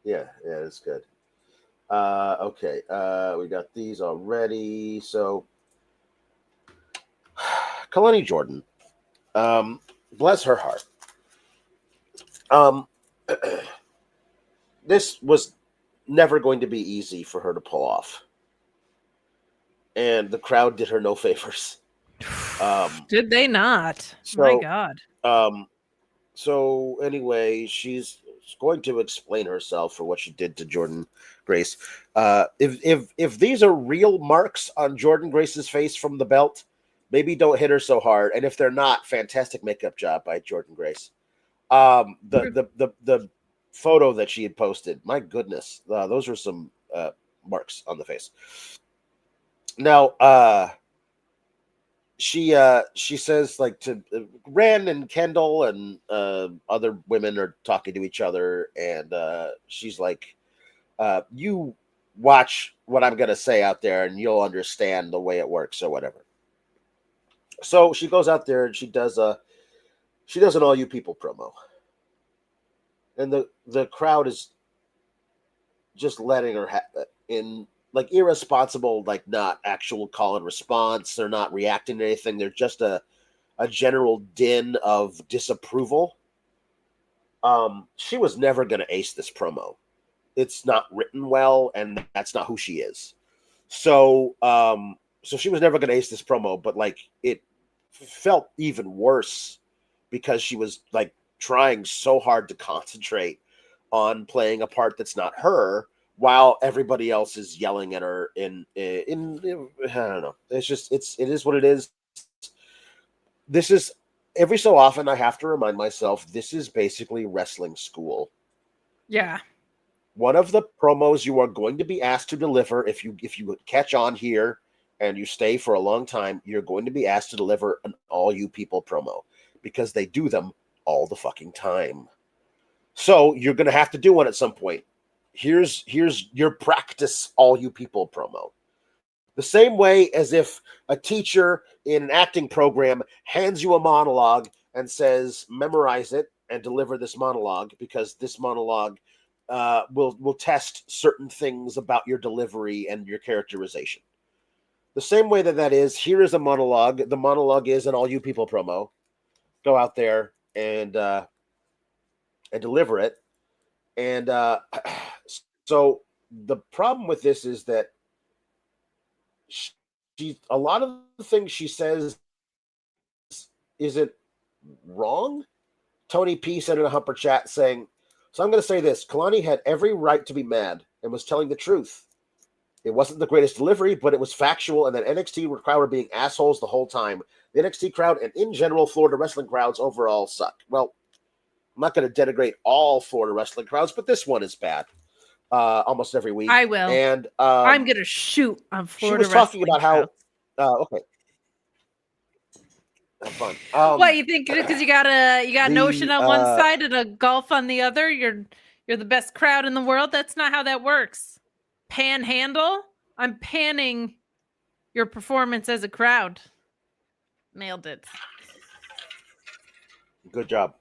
Speaker 1: Yeah, it's good. Okay, we got these already. So, Kalani Jordan, bless her heart. This was never going to be easy for her to pull off, and the crowd did her no favors.
Speaker 2: Did they not?
Speaker 1: So,
Speaker 2: my God.
Speaker 1: So anyway, she's going to explain herself for what she did to Jordan Grace. If these are real marks on Jordan Grace's face from the belt, maybe don't hit her so hard. And if they're not, fantastic makeup job by Jordan Grace. The photo that she had posted, my goodness, those are some marks on the face. Now, she says, like, to Ren and Kendall and other women are talking to each other, and she's like, you watch what I'm gonna say out there and you'll understand the way it works or whatever. So she goes out there and she does an all you people promo, and the crowd is just letting her in, like, irresponsible, like, not actual call and response. They're not reacting to anything. They're just a general din of disapproval. She was never going to ace this promo. It's not written well, and that's not who she is. So she was never going to ace this promo, but, like, it felt even worse because she was, like, trying so hard to concentrate on playing a part that's not her, while everybody else is yelling at her in I don't know. It's just it is what it is. This is, every so often I have to remind myself, this is basically wrestling school.
Speaker 2: Yeah.
Speaker 1: One of the promos you are going to be asked to deliver, if you catch on here and you stay for a long time, you're going to be asked to deliver an all you people promo, because they do them all the fucking time. So you're going to have to do one at some point. Here's your practice all you people promo. The same way as if a teacher in an acting program hands you a monologue and says, memorize it and deliver this monologue, because this monologue will test certain things about your delivery and your characterization. The same way that is, here is a monologue. The monologue is an all you people promo. Go out there and deliver it. And so the problem with this is that a lot of the things she says isn't wrong. Tony P said in a Humper chat saying, so I'm going to say this: Kalani had every right to be mad and was telling the truth. It wasn't the greatest delivery, but it was factual, and that NXT crowd were being assholes the whole time. The NXT crowd and, in general, Florida wrestling crowds overall suck. Well, I'm not going to denigrate all Florida wrestling crowds, but this one is bad. Almost every week.
Speaker 2: I will.
Speaker 1: And
Speaker 2: I'm going to shoot on Florida.
Speaker 1: She was talking about how. Okay. Have fun.
Speaker 2: What you think? Because you got an ocean on one side and a Gulf on the other. You're the best crowd in the world. That's not how that works. Panhandle. I'm panning your performance as a crowd. Nailed it.
Speaker 1: Good job.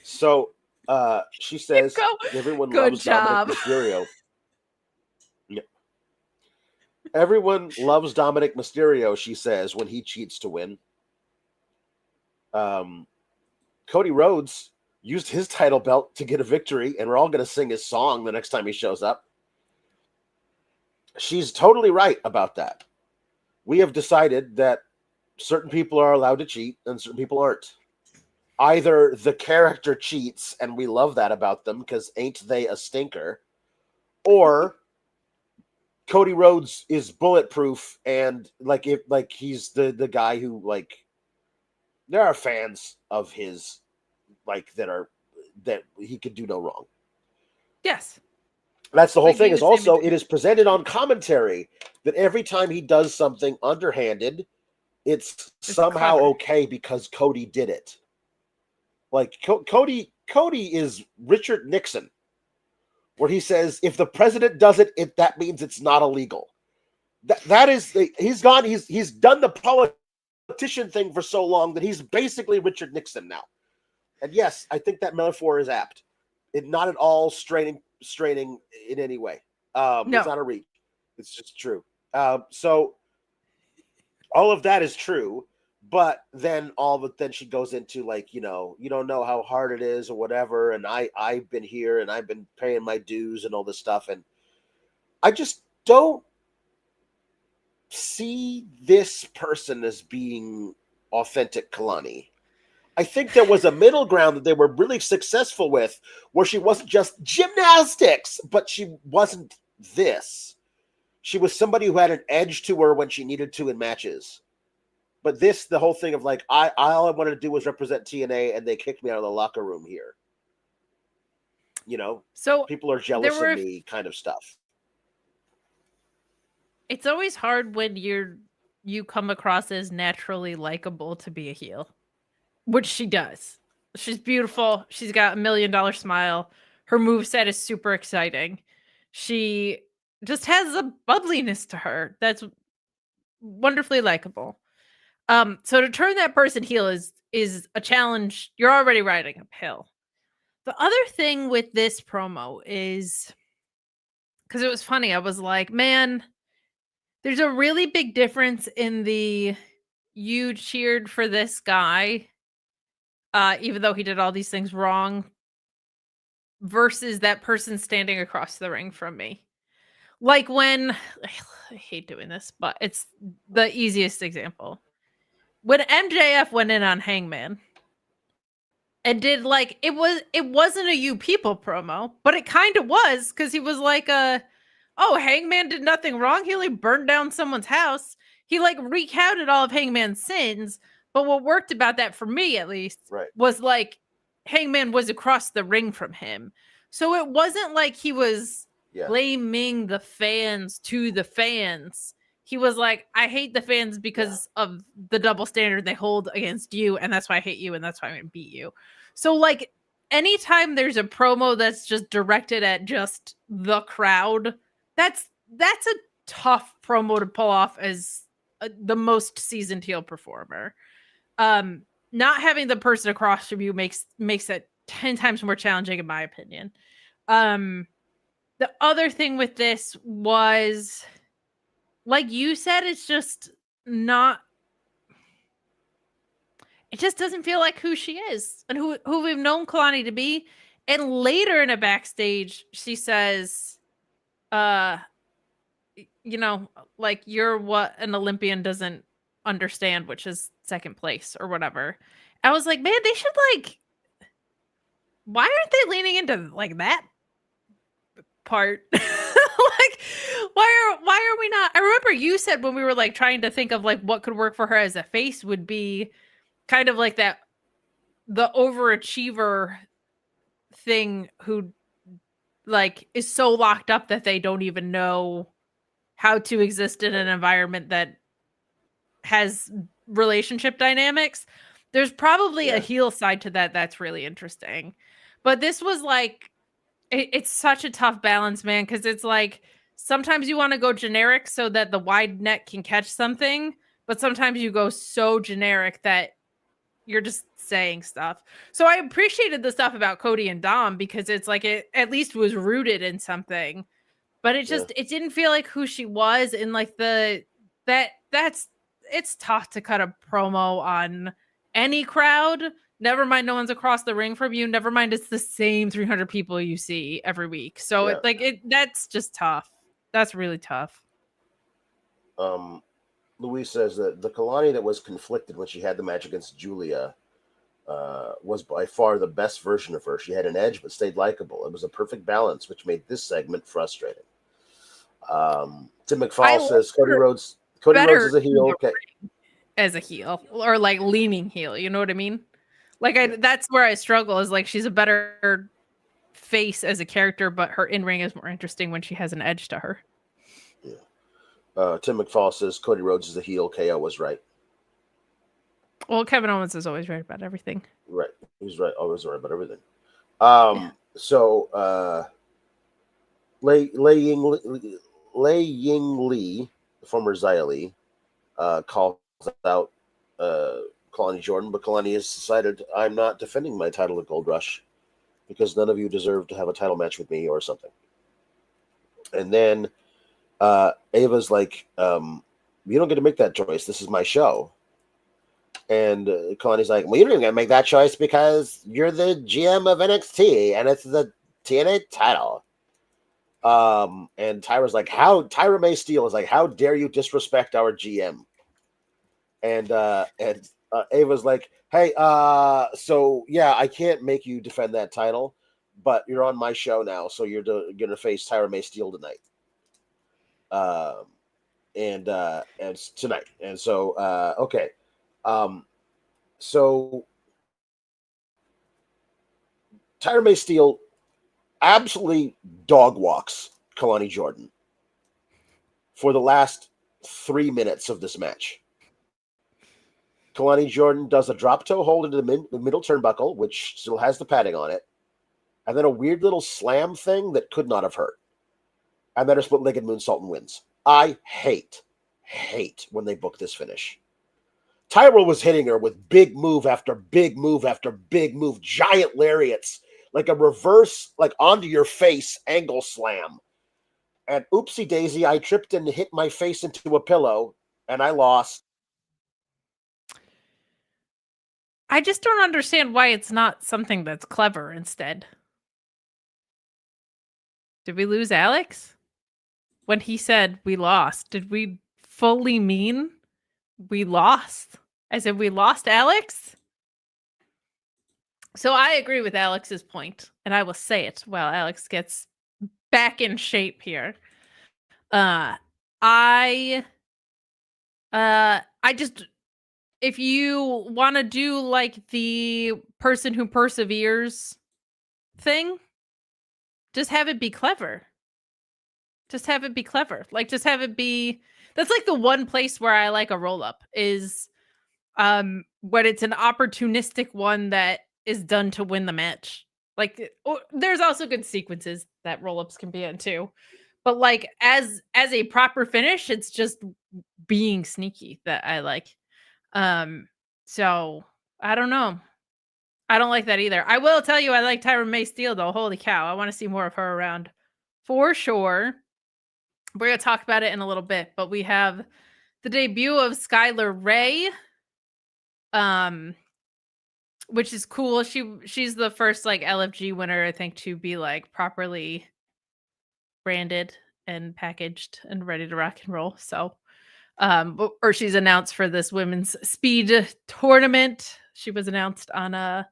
Speaker 1: So she says everyone loves Dominic Mysterio. Yeah. Everyone loves Dominic Mysterio, she says, when he cheats to win. Cody Rhodes used his title belt to get a victory, and we're all going to sing his song the next time he shows up. She's totally right about that. We have decided that certain people are allowed to cheat and certain people aren't. either the character cheats and we love that about them because ain't they a stinker, or Cody Rhodes is bulletproof and like he's the guy who like there are fans of his like that he could do no wrong.
Speaker 2: Yes.
Speaker 1: That's the whole
Speaker 2: Like,
Speaker 1: thing.
Speaker 2: do
Speaker 1: Is
Speaker 2: the same
Speaker 1: also
Speaker 2: thing.
Speaker 1: it is presented on commentary that every time he does something underhanded, it's somehow
Speaker 2: clever.
Speaker 1: okay because Cody did it. Like Cody is Richard Nixon, where he says if the president does it, that means it's not illegal. That is he's done the politician thing for so long that he's basically Richard Nixon now. And yes, I think that metaphor is apt. It not at all straining in any way.
Speaker 2: No.
Speaker 1: It's not a reach. It's just true. So all of that is true, but then then she goes into like, you don't know how hard it is or whatever, and I've been here and I've been paying my dues and all this stuff, and I just don't see this person as being authentic Kalani. I think there was a middle ground that they were really successful with, where she wasn't just gymnastics, but she wasn't this. She was somebody who had an edge to her when she needed to in matches. But the whole thing of like, all I wanted to do was represent TNA, and they kicked me out of the locker room here.
Speaker 2: So
Speaker 1: people are jealous of me, kind of stuff.
Speaker 2: It's always hard when you come across as naturally likable to be a heel, which she does. She's beautiful. She's got $1 million smile. Her moveset is super exciting. She just has a bubbliness to her that's wonderfully likable. So to turn that person heel is a challenge you're already riding uphill. The other thing with this promo is, because it was funny, I was like, man, there's a really big difference in the you cheered for this guy, even though he did all these things wrong, versus that person standing across the ring from me. Like when, I hate doing this, but it's the easiest example. When MJF went in on Hangman and did like, it wasn't a you people promo, but it kind of was, because he was like, oh, Hangman did nothing wrong. He only burned down someone's house. He like recounted all of Hangman's sins. But what worked about that for me, at least, was like Hangman was across the ring from him. So it wasn't like he was blaming the fans to the fans. He was like, I hate the fans because of the double standard they hold against you. And that's why I hate you. And that's why I'm going to beat you. So like anytime there's a promo that's just directed at just the crowd, that's a tough promo to pull off as the most seasoned heel performer. Not having the person across from you makes it 10 times more challenging, in my opinion. The other thing with this was, like you said, it's just not. It just doesn't feel like who she is and who we've known Kalani to be. And later in a backstage, she says, like, you're what an Olympian doesn't understand, which is second place or whatever. I was like, man, they should like, why aren't they leaning into like that part? Like, why are we not? I remember you said when we were like trying to think of like what could work for her as a face would be kind of like that, the overachiever thing who like is so locked up that they don't even know how to exist in an environment that has relationship dynamics. There's probably a heel side to that that's really interesting. But this was like, it's such a tough balance, man, because it's like sometimes you want to go generic so that the wide net can catch something, but sometimes you go so generic that you're just saying stuff. So I appreciated the stuff about Cody and Dom because it's like it at least was rooted in something, but it just it didn't feel like who she was. And like it's tough to cut a promo on any crowd. Never mind, no one's across the ring from you. Never mind, it's the same 300 people you see every week. So that's just tough. That's really tough.
Speaker 1: Louise says that the Kalani that was conflicted when she had the match against Julia was by far the best version of her. She had an edge but stayed likable. It was a perfect balance, which made this segment frustrating. Tim
Speaker 2: I
Speaker 1: McFall
Speaker 2: like
Speaker 1: says Cody
Speaker 2: her
Speaker 1: Rhodes. Cody Rhodes
Speaker 2: better
Speaker 1: is a heel. Okay.
Speaker 2: as a heel or like leaning heel. You know what I mean? Like that's where I struggle is like she's a better face as a character, but her in-ring is more interesting when she has an edge to her.
Speaker 1: Yeah. Tim McFall says Cody Rhodes is a heel. KO was right.
Speaker 2: Well, Kevin Owens is always right about everything.
Speaker 1: Right. He's right. Always right about everything.
Speaker 2: Yeah.
Speaker 1: So Lei Ying Lee, the former Xia Li, calls out Kalani Jordan, but Kalani has decided I'm not defending my title at Gold Rush because none of you deserve to have a title match with me or something. And then Ava's like, you don't get to make that choice. This is my show. And Kalani's like, well, you don't even get to make that choice because you're the GM of NXT and it's the TNA title. And Tyra May Steele is like, how dare you disrespect our GM? And Ava's like, hey, so yeah, I can't make you defend that title, but you're on my show now, so you're gonna face Tyra May Steele tonight. And tonight, and so okay, so Tyra May Steele absolutely dog walks Kalani Jordan for the last 3 minutes of this match. Kalani Jordan does a drop toe hold into the middle turnbuckle, which still has the padding on it, and then a weird little slam thing that could not have hurt, and then a split-legged moonsault and wins. I hate when they book this finish. Tyra was hitting her with big move after big move after big move, giant lariats, like a reverse, like onto your face angle slam. And oopsie daisy, I tripped and hit my face into a pillow, and I lost.
Speaker 2: I just don't understand why it's not something that's clever instead. Did we lose Alex? When he said we lost, did we fully mean we lost? As in we lost Alex? So I agree with Alex's point, and I will say it while Alex gets back in shape here. I just, if you want to do like the person who perseveres thing, just have it be clever. Just have it be clever. Like, just have it be. That's like the one place where I like a roll up is when it's an opportunistic one that is done to win the match. Like, there's also good sequences that roll ups can be in too, but like as a proper finish, it's just being sneaky that I like. So I don't know. I don't like that either. I will tell you, I like Tyra May Steele though. Holy cow, I want to see more of her around for sure. We're gonna talk about it in a little bit, but we have the debut of Skylar Ray, which is cool. She's the first like LFG winner, I think, to be like properly branded and packaged and ready to rock and roll. So, or she's announced for this women's speed tournament. She was announced on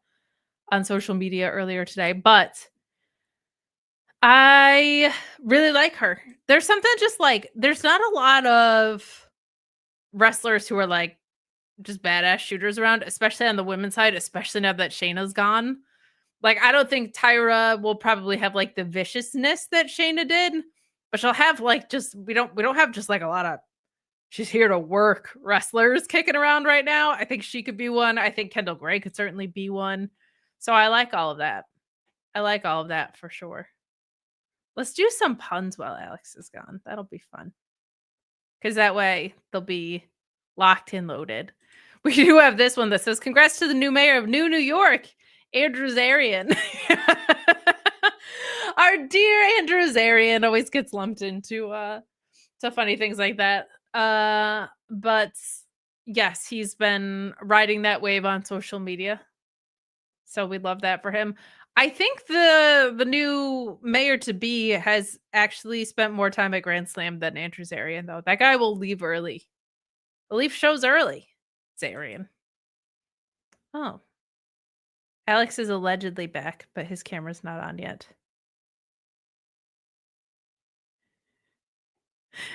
Speaker 2: social media earlier today, but I really like her. There's something just like there's not a lot of wrestlers who are like just badass shooters around, especially on the women's side, especially now that Shayna's gone. Like, I don't think Tyra will probably have like the viciousness that Shayna did, but she'll have like just we don't have just like a lot of she's here to work wrestlers kicking around right now. I think she could be one. I think Kendall Gray could certainly be one. So I like all of that. I like all of that for sure. Let's do some puns while Alex is gone. That'll be fun. Because that way they'll be locked and loaded. We do have this one that says, congrats to the new mayor of New York, Andrew Zarian. Our dear Andrew Zarian always gets lumped into to funny things like that. But yes, he's been riding that wave on social media. So we love that for him. I think the new mayor to be has actually spent more time at Grand Slam than Andrew Zarian, though. That guy will leave early. The Leaf shows early. Zarian. Oh. Alex is allegedly back, but his camera's not on yet.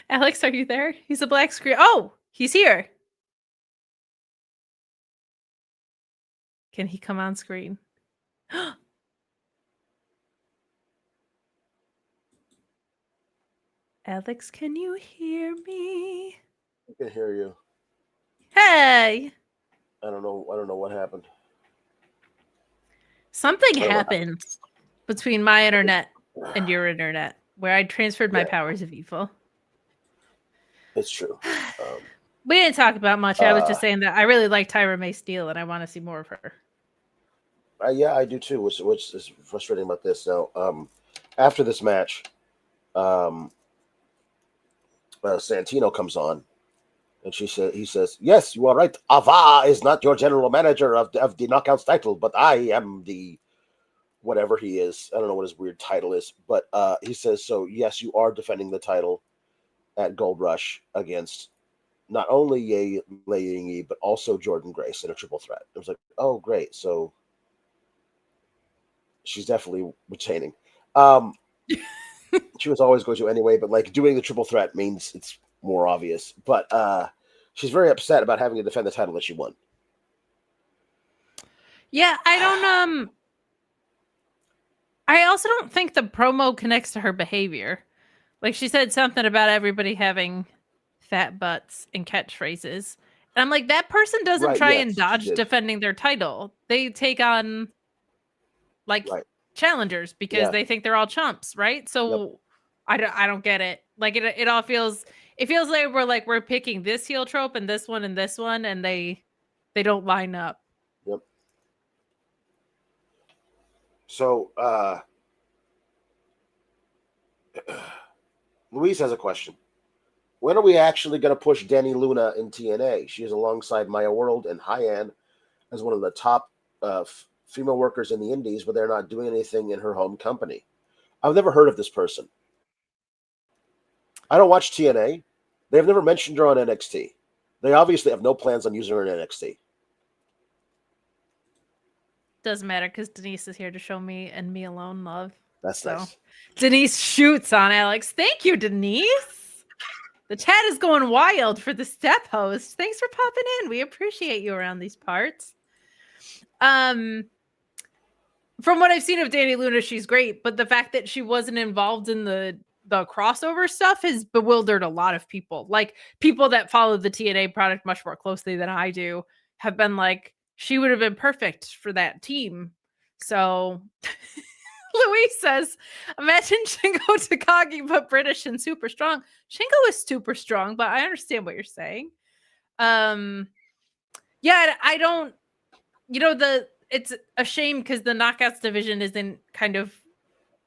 Speaker 2: Alex, are you there? He's a black screen. Oh, he's here. Can he come on screen? Alex, can you hear me?
Speaker 1: I can hear you.
Speaker 2: Hey.
Speaker 1: I don't know what happened.
Speaker 2: Something happened between my internet and your internet where I transferred my powers of evil.
Speaker 1: It's true.
Speaker 2: We didn't talk about much. I was just saying that I really like Tyra May Steele and I want to see more of her.
Speaker 1: Yeah, I do too, which is frustrating about this. Now, after this match, Santino comes on, and he says, "Yes, you are right. Ava is not your general manager of the Knockouts title, but I am the whatever he is. I don't know what his weird title is, but he says, so yes, you are defending the title at Gold Rush against not only Ye Ying, but also Jordan Grace in a triple threat." I was like, oh, great. So she's definitely retaining. She was always going to anyway, but like doing the triple threat means it's more obvious. But she's very upset about having to defend the title that she won.
Speaker 2: Yeah, I also don't think the promo connects to her behavior. Like she said something about everybody having fat butts and catchphrases. And I'm like, that person doesn't try and dodge defending their title. They take on challengers because they think they're all chumps, right? So I don't get it. Like it all feels like we're picking this heel trope and this one, and they don't line up.
Speaker 1: Yep. So Louise has a question. When are we actually going to push Danny Luna in TNA? She is alongside Maya World and Hyan as one of the top female workers in the indies, but they're not doing anything in her home company. I've never heard of this person. I don't watch TNA. They've never mentioned her on NXT. They obviously have no plans on using her in NXT.
Speaker 2: Doesn't matter because Denise is here to show me and me alone love.
Speaker 1: That's nice.
Speaker 2: Denise shoots on Alex. Thank you, Denise. The chat is going wild for the step host. Thanks for popping in. We appreciate you around these parts. From what I've seen of Danny Luna, she's great, but the fact that she wasn't involved in the crossover stuff has bewildered a lot of people. Like people that follow the TNA product much more closely than I do have been like, she would have been perfect for that team. So Louise says, imagine Shingo Takagi, but British and super strong. Shingo is super strong, but I understand what you're saying. Yeah, I don't, it's a shame because the Knockouts division isn't kind of,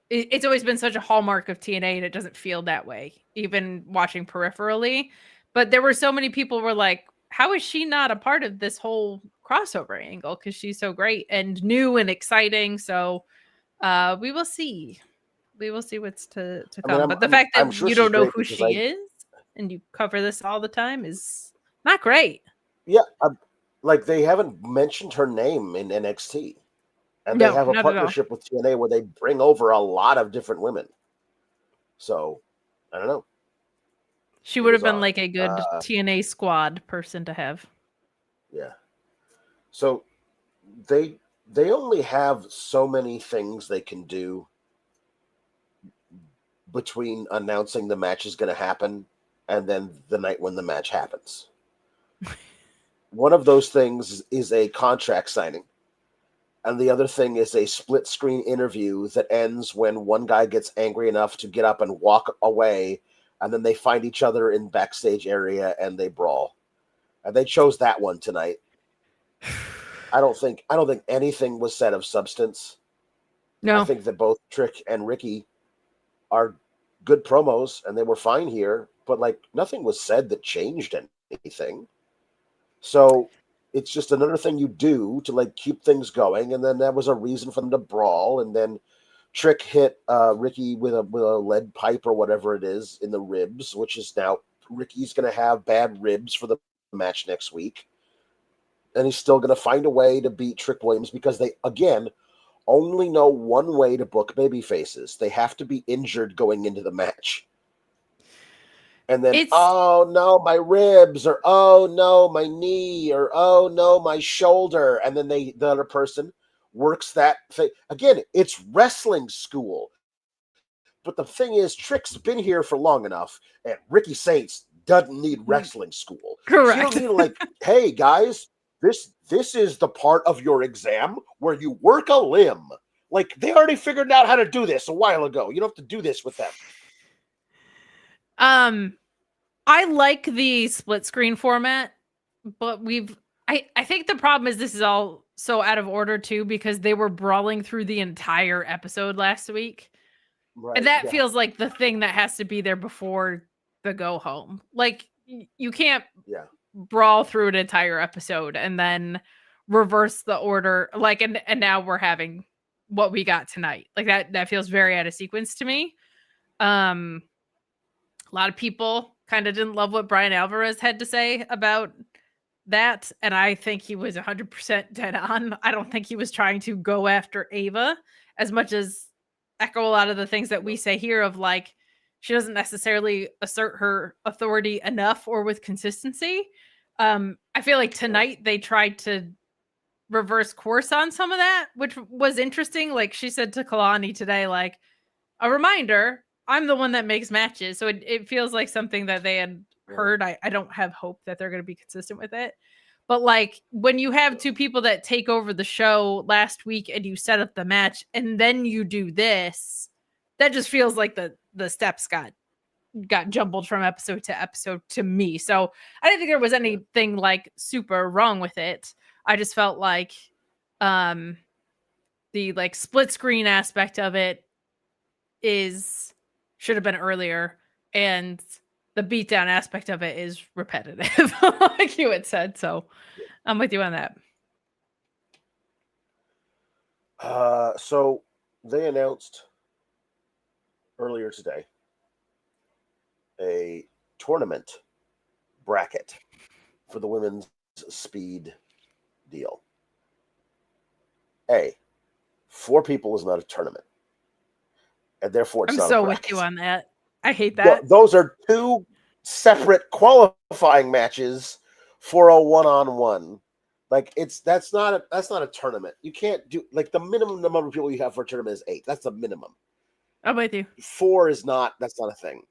Speaker 2: it's always been such a hallmark of TNA and it doesn't feel that way, even watching peripherally. But there were so many people were like, how is she not a part of this whole crossover angle? Because she's so great and new and exciting. So we will see. We will see what's to come. But the fact that you don't know who she is and you cover this all the time is not great.
Speaker 1: Yeah, like they haven't mentioned her name in NXT. And they have a partnership with TNA where they bring over a lot of different women. So, I don't know.
Speaker 2: She would have been like a good TNA squad person to have.
Speaker 1: Yeah. So, they only have so many things they can do between announcing the match is going to happen and then the night when the match happens. One of those things is a contract signing. And the other thing is a split screen interview that ends when one guy gets angry enough to get up and walk away, and then they find each other in backstage area and they brawl. And they chose that one tonight. I don't think anything was said of substance.
Speaker 2: No.
Speaker 1: I think that both Trick and Ricky are good promos and they were fine here, but like nothing was said that changed anything. So it's just another thing you do to like keep things going, and then that was a reason for them to brawl. And then Trick hit Ricky with a lead pipe or whatever it is in the ribs, which is now Ricky's going to have bad ribs for the match next week. and he's still going to find a way to beat Trick Williams because they, again, only know one way to book baby faces. They have to be injured going into the match. And then, oh no, my ribs, or oh no, my knee, or oh no, my shoulder. And then the other person works that thing. Again, it's wrestling school. But the thing is, Trick's been here for long enough, and Ricky Saints doesn't need wrestling school.
Speaker 2: Correct.
Speaker 1: So you don't need hey guys, this is the part of your exam where you work a limb. Like, they already figured out how to do this a while ago. You don't have to do this with them.
Speaker 2: I like the split screen format, but I think the problem is this is all so out of order too, because they were brawling through the entire episode last week. Right, and that feels like the thing that has to be there before the go home. Like, you can't brawl through an entire episode and then reverse the order. Like, and now we're having what we got tonight. Like, that feels very out of sequence to me. A lot of people kind of didn't love what Brian Alvarez had to say about that, and I think he was 100% dead on. I don't think he was trying to go after Ava as much as echo a lot of the things that we say here of, like, she doesn't necessarily assert her authority enough or with consistency. I feel like tonight they tried to reverse course on some of that, which was interesting. Like, she said to Kalani today, like, a reminder, I'm the one that makes matches. So it feels like something that they had heard. I don't have hope that they're going to be consistent with it. But, like, when you have two people that take over the show last week and you set up the match and then you do this, that just feels like the steps got jumbled from episode to episode to me. So I didn't think there was anything like super wrong with it. I just felt like the like split screen aspect of it should have been earlier, and the beatdown aspect of it is repetitive, like you had said. So I'm with you on that.
Speaker 1: So they announced earlier today a tournament bracket for the women's speed deal. 4 people is not a tournament, and therefore it's not
Speaker 2: so
Speaker 1: a bracket.
Speaker 2: with you on that. I hate that.
Speaker 1: Those are 2 separate qualifying matches for a one-on-one. Like, that's not a tournament. You can't do, like, the minimum number of people you have for a tournament is 8. That's the minimum.
Speaker 2: I'm with you.
Speaker 1: 4 is not. That's not a thing.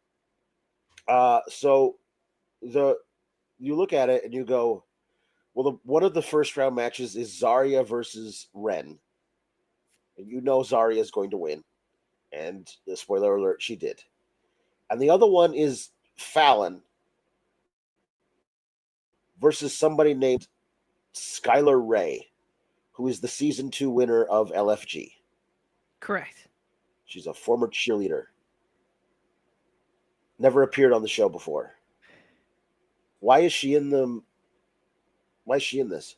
Speaker 1: So you look at it and you go, well, one of the first round matches is Zarya versus Ren, and you know Zarya is going to win. And the spoiler alert, she did. And the other one is Fallon versus somebody named Skylar Ray, who is the season 2 winner of LFG.
Speaker 2: Correct.
Speaker 1: She's a former cheerleader. Never appeared on the show before. Why is she in this?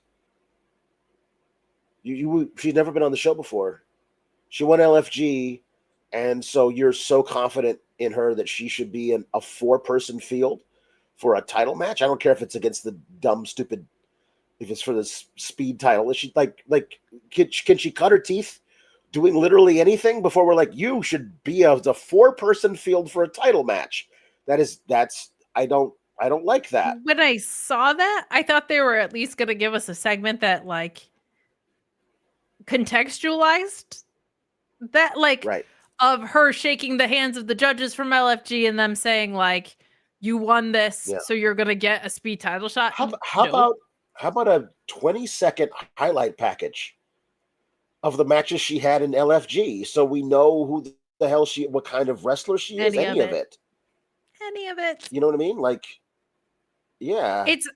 Speaker 1: She's never been on the show before. She won LFG, and so you're so confident in her that she should be in a 4-person field for a title match? I don't care if it's against the dumb, stupid, if it's for the speed title. Is she like can she cut her teeth doing literally anything before we're like, you should be a 4-person field for a title match? I don't like that.
Speaker 2: When I saw that, I thought they were at least going to give us a segment that, like, contextualized that, like,
Speaker 1: right,
Speaker 2: of her shaking the hands of the judges from LFG and them saying, like, you won this, so you're going to get a speed title shot.
Speaker 1: How about a 20-second highlight package of the matches she had in LFG, so we know who the hell what kind of wrestler she is? Any of it. You know what I mean? Like, yeah.
Speaker 2: It's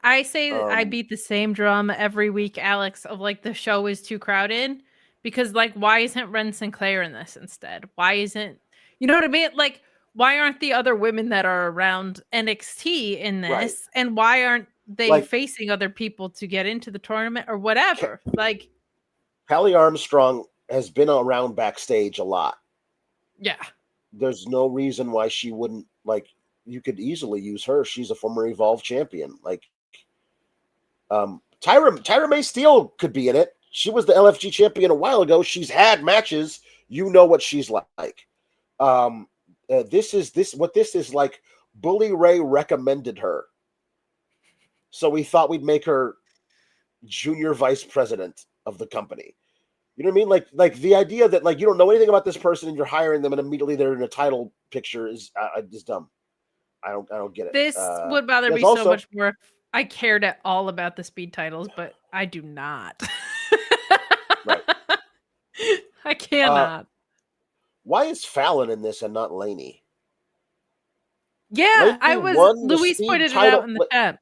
Speaker 2: I say I beat the same drum every week, Alex, of, like, the show is too crowded, because, like, why isn't Ren Sinclair in this instead? Why isn't, you know what I mean? Like, why aren't the other women that are around NXT in this? Right. And why aren't they facing other people to get into the tournament or whatever? Like,
Speaker 1: Hallie Armstrong has been around backstage a lot.
Speaker 2: Yeah.
Speaker 1: There's no reason why she wouldn't, like, you could easily use her. She's a former Evolve champion. Like, Tyra May Steele could be in it. She was the LFG champion a while ago. She's had matches. You know what she's like. This is like. Bully Ray recommended her, so we thought we'd make her junior vice president of the company. You know what I mean? Like the idea that like you don't know anything about this person and you're hiring them and immediately they're in a title picture is dumb. I don't get it.
Speaker 2: This would bother me so much more if I cared at all about the speed titles, but I do not.
Speaker 1: Right.
Speaker 2: I cannot.
Speaker 1: Why is Fallon in this and not Laney?
Speaker 2: Yeah, Luis pointed it out in the chat.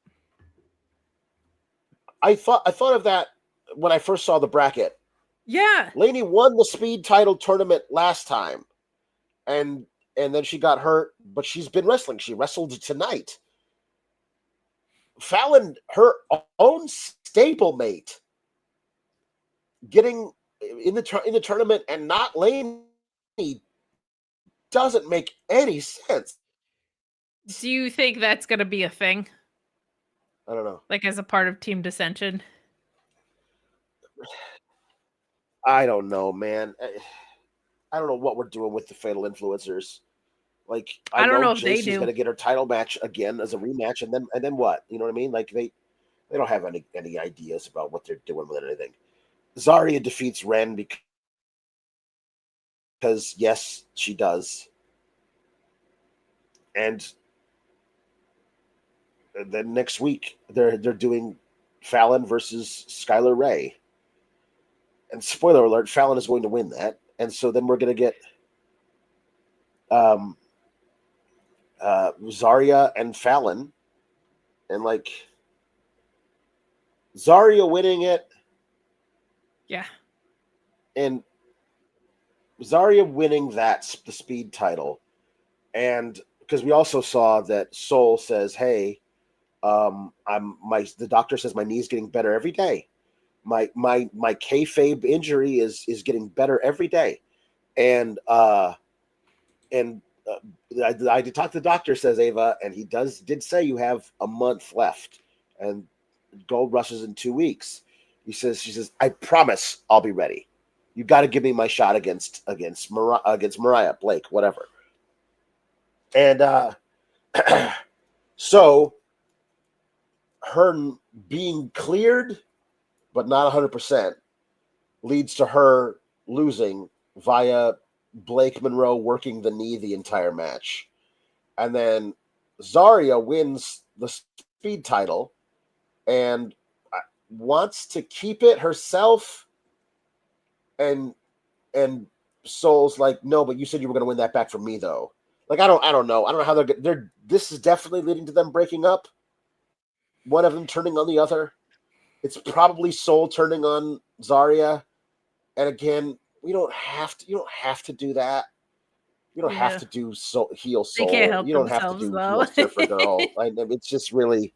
Speaker 1: I thought of that when I first saw the bracket.
Speaker 2: Yeah.
Speaker 1: Laney won the speed title tournament last time. And then she got hurt, but she's been wrestling. She wrestled tonight. Fallon, her own stablemate, getting in the tournament and not Laney doesn't make any sense.
Speaker 2: Do you think that's going to be a thing?
Speaker 1: I don't know.
Speaker 2: Like as a part of Team Dissension?
Speaker 1: I don't know, man. I don't know what we're doing with the Fatal Influencers. Like
Speaker 2: I don't know if
Speaker 1: Jason's
Speaker 2: they do.
Speaker 1: going to get her title match again as a rematch, and then what? You know what I mean? Like they don't have any ideas about what they're doing with anything. Zarya defeats Ren because yes, she does, and then next week they're doing Fallon versus Skylar Ray. And spoiler alert, Fallon is going to win that. And so then we're going to get Zarya and Fallon. And like Zarya winning it.
Speaker 2: Yeah.
Speaker 1: And Zarya winning the speed title. And because we also saw that Soul says, hey, the doctor says my knee's getting better every day. My kayfabe injury is getting better every day, and I did talk to the doctor, says Ava, and he did say you have a month left, and Gold Rush is in 2 weeks. She says I promise I'll be ready. You got to give me my shot against Mariah Blake, whatever. And so her being cleared but not 100%, leads to her losing via Blake Monroe working the knee the entire match. And then Zarya wins the speed title and wants to keep it herself. And Soul's like, no, but you said you were going to win that back from me, though. Like, I don't know. I don't know how this is definitely leading to them breaking up. One of them turning on the other. It's probably Soul turning on Zarya, and again, you don't have to do that. You don't have to do heel Soul.
Speaker 2: They can't help
Speaker 1: you don't have to do heel Surfer Girl. It's just really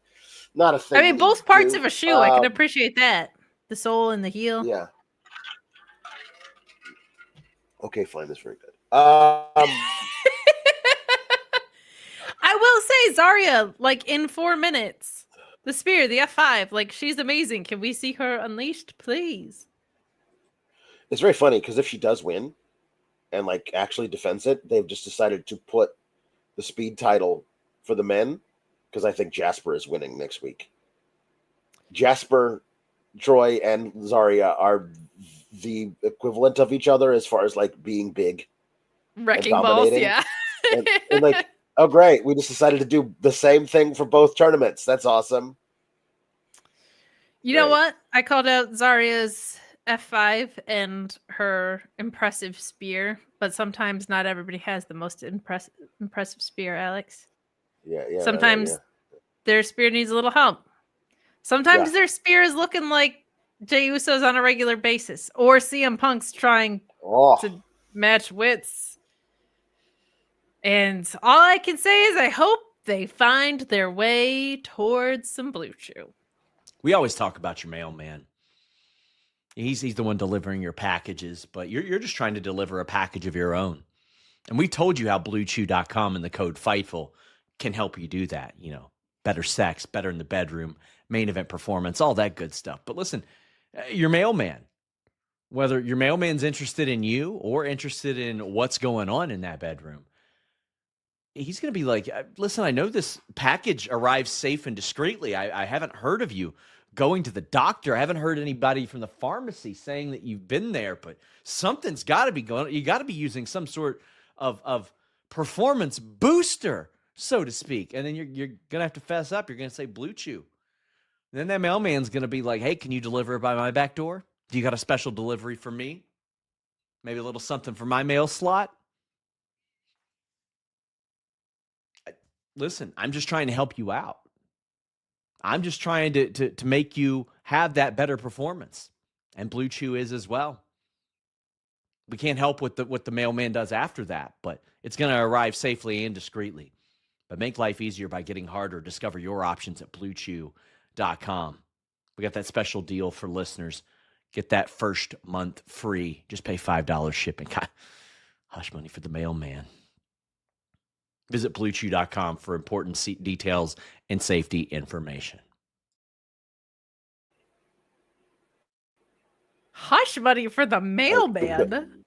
Speaker 1: not a thing.
Speaker 2: I mean, both parts of a shoe. I can appreciate that. The Soul and the heel.
Speaker 1: Yeah. Okay, fine. That's very good. I
Speaker 2: will say Zarya, like in 4 minutes. The spear, the F5, like she's amazing. Can we see her unleashed, please?
Speaker 1: It's very funny because if she does win and like actually defends it, they've just decided to put the speed title for the men because I think Jasper is winning next week. Jasper, Troy, and Zarya are the equivalent of each other as far as like being big,
Speaker 2: wrecking balls, yeah.
Speaker 1: and like. Oh, great. We just decided to do the same thing for both tournaments. That's awesome.
Speaker 2: You know what? I called out Zarya's F5 and her impressive spear, but sometimes not everybody has the most impressive spear, Alex.
Speaker 1: Yeah.
Speaker 2: Sometimes their spear needs a little help. Sometimes their spear is looking like Jey Uso's on a regular basis, or CM Punk's trying to match wits. And all I can say is I hope they find their way towards some Blue Chew.
Speaker 3: We always talk about your mailman. He's the one delivering your packages, but you're just trying to deliver a package of your own. And we told you how BlueChew.com and the code FIGHTFUL can help you do that. You know, better sex, better in the bedroom, main event performance, all that good stuff. But listen, your mailman, whether your mailman's interested in you or interested in what's going on in that bedroom, he's going to be like, listen, I know this package arrives safe and discreetly. I haven't heard of you going to the doctor. I haven't heard anybody from the pharmacy saying that you've been there, but something's got to be going on. You got to be using some sort of performance booster, so to speak. And then you're going to have to fess up. You're going to say Blue Chew. And then that mailman's going to be like, hey, can you deliver it by my back door? Do you got a special delivery for me? Maybe a little something for my mail slot? Listen, I'm just trying to help you out. I'm just trying to make you have that better performance. And Blue Chew is as well. We can't help what the mailman does after that, but it's going to arrive safely and discreetly. But make life easier by getting harder. Discover your options at BlueChew.com. We got that special deal for listeners. Get that first month free. Just pay $5 shipping. God, hush money for the mailman. Visit BlueChew.com for important details and safety information.
Speaker 2: Hush money for the mailman.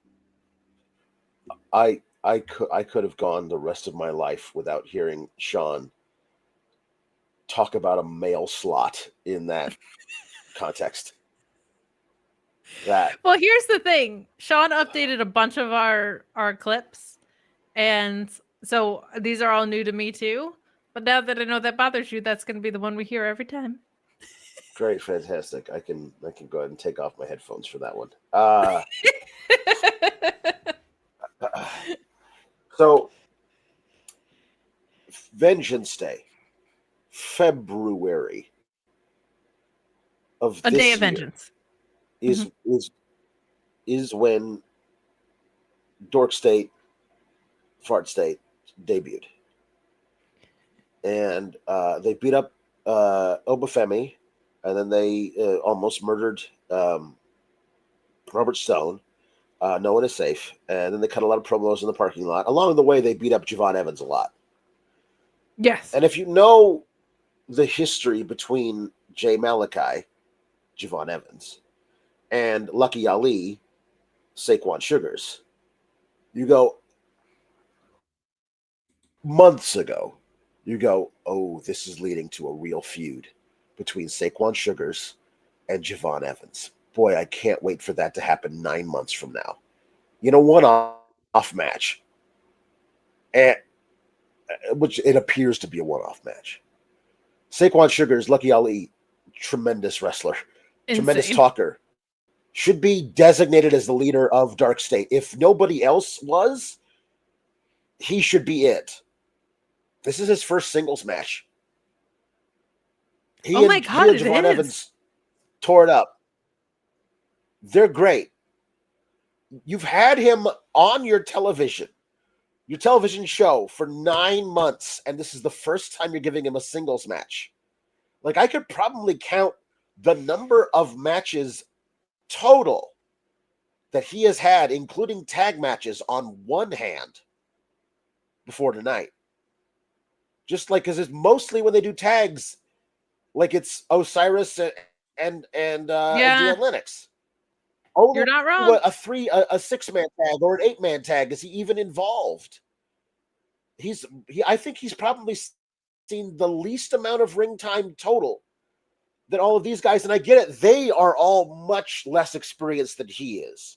Speaker 1: I could have gone the rest of my life without hearing Sean talk about a mail slot in that context.
Speaker 2: Well, here's the thing. Sean updated a bunch of our clips, and so these are all new to me too. But now that I know that bothers you, that's going to be the one we hear every time.
Speaker 1: Great, fantastic. I can go ahead and take off my headphones for that one. So, Vengeance Day, February of
Speaker 2: a
Speaker 1: this
Speaker 2: day of
Speaker 1: year
Speaker 2: vengeance
Speaker 1: is when Dork State, Fart State debuted, and they beat up Obafemi, and then they almost murdered Robert Stone. No one is safe, and then they cut a lot of promos in the parking lot. Along the way, they beat up Javon Evans a lot.
Speaker 2: Yes,
Speaker 1: and if you know the history between Jay Malachi, Javon Evans, and Lucky Ali, Saquon Shugars, you go months ago, you go, oh, this is leading to a real feud between Saquon Shugars and Javon Evans. Boy, I can't wait for that to happen 9 months from now. You know, one-off match, and which it appears to be a one-off match. Saquon Shugars, Lucky Ali, tremendous wrestler, tremendous talker, should be designated as the leader of Dark State. If nobody else was, he should be it. This is his first singles match. He and Javon Evans tore it up. They're great. You've had him on your television show for 9 months, and this is the first time you're giving him a singles match. Like, I could probably count the number of matches total that he has had, including tag matches, on one hand before tonight. Just like, because it's mostly when they do tags, like it's Osiris and Dion Lennox.
Speaker 2: You're not wrong.
Speaker 1: A 6-man tag or an 8-man tag, is he even involved? I think he's probably seen the least amount of ring time total than all of these guys, and I get it. They are all much less experienced than he is,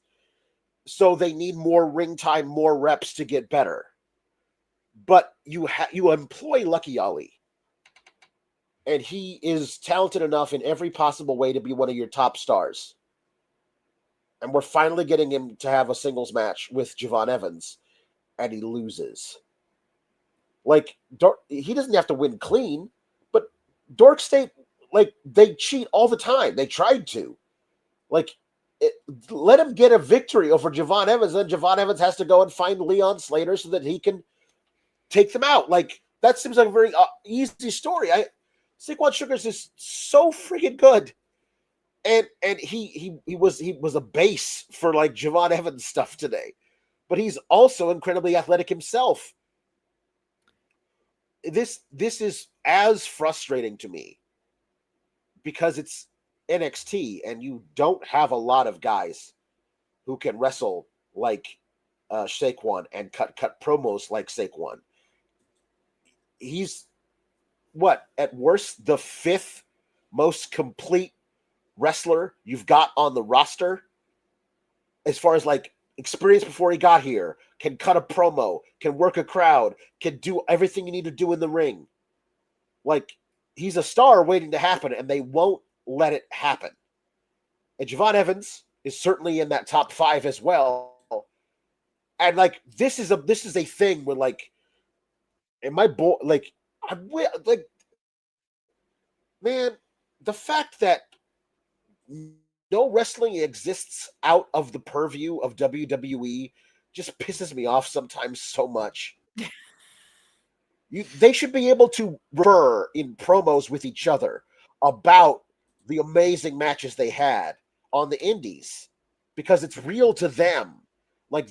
Speaker 1: so they need more ring time, more reps to get better. But you employ Lucky Ali, and he is talented enough in every possible way to be one of your top stars. And we're finally getting him to have a singles match with Javon Evans, and he loses. Like, he doesn't have to win clean, but Dork State, like, they cheat all the time. They tried to. Like, let him get a victory over Javon Evans, and Javon Evans has to go and find Leon Slater so that he can take them out. Like, that seems like a very easy story. Saquon Shugars is so freaking good. And he was a base for like Javon Evans stuff today, but he's also incredibly athletic himself. this is as frustrating to me because it's NXT and you don't have a lot of guys who can wrestle like Saquon and cut promos like Saquon. He's what, at worst, the 5th most complete wrestler you've got on the roster as far as like experience before he got here, can cut a promo, can work a crowd, can do everything you need to do in the ring. Like, he's a star waiting to happen, and they won't let it happen. And Javon Evans is certainly in that top 5 as well. And like, this is a thing where like, and my boy, like, man, the fact that no wrestling exists out of the purview of WWE just pisses me off sometimes so much. They should be able to refer in promos with each other about the amazing matches they had on the indies because it's real to them. Like,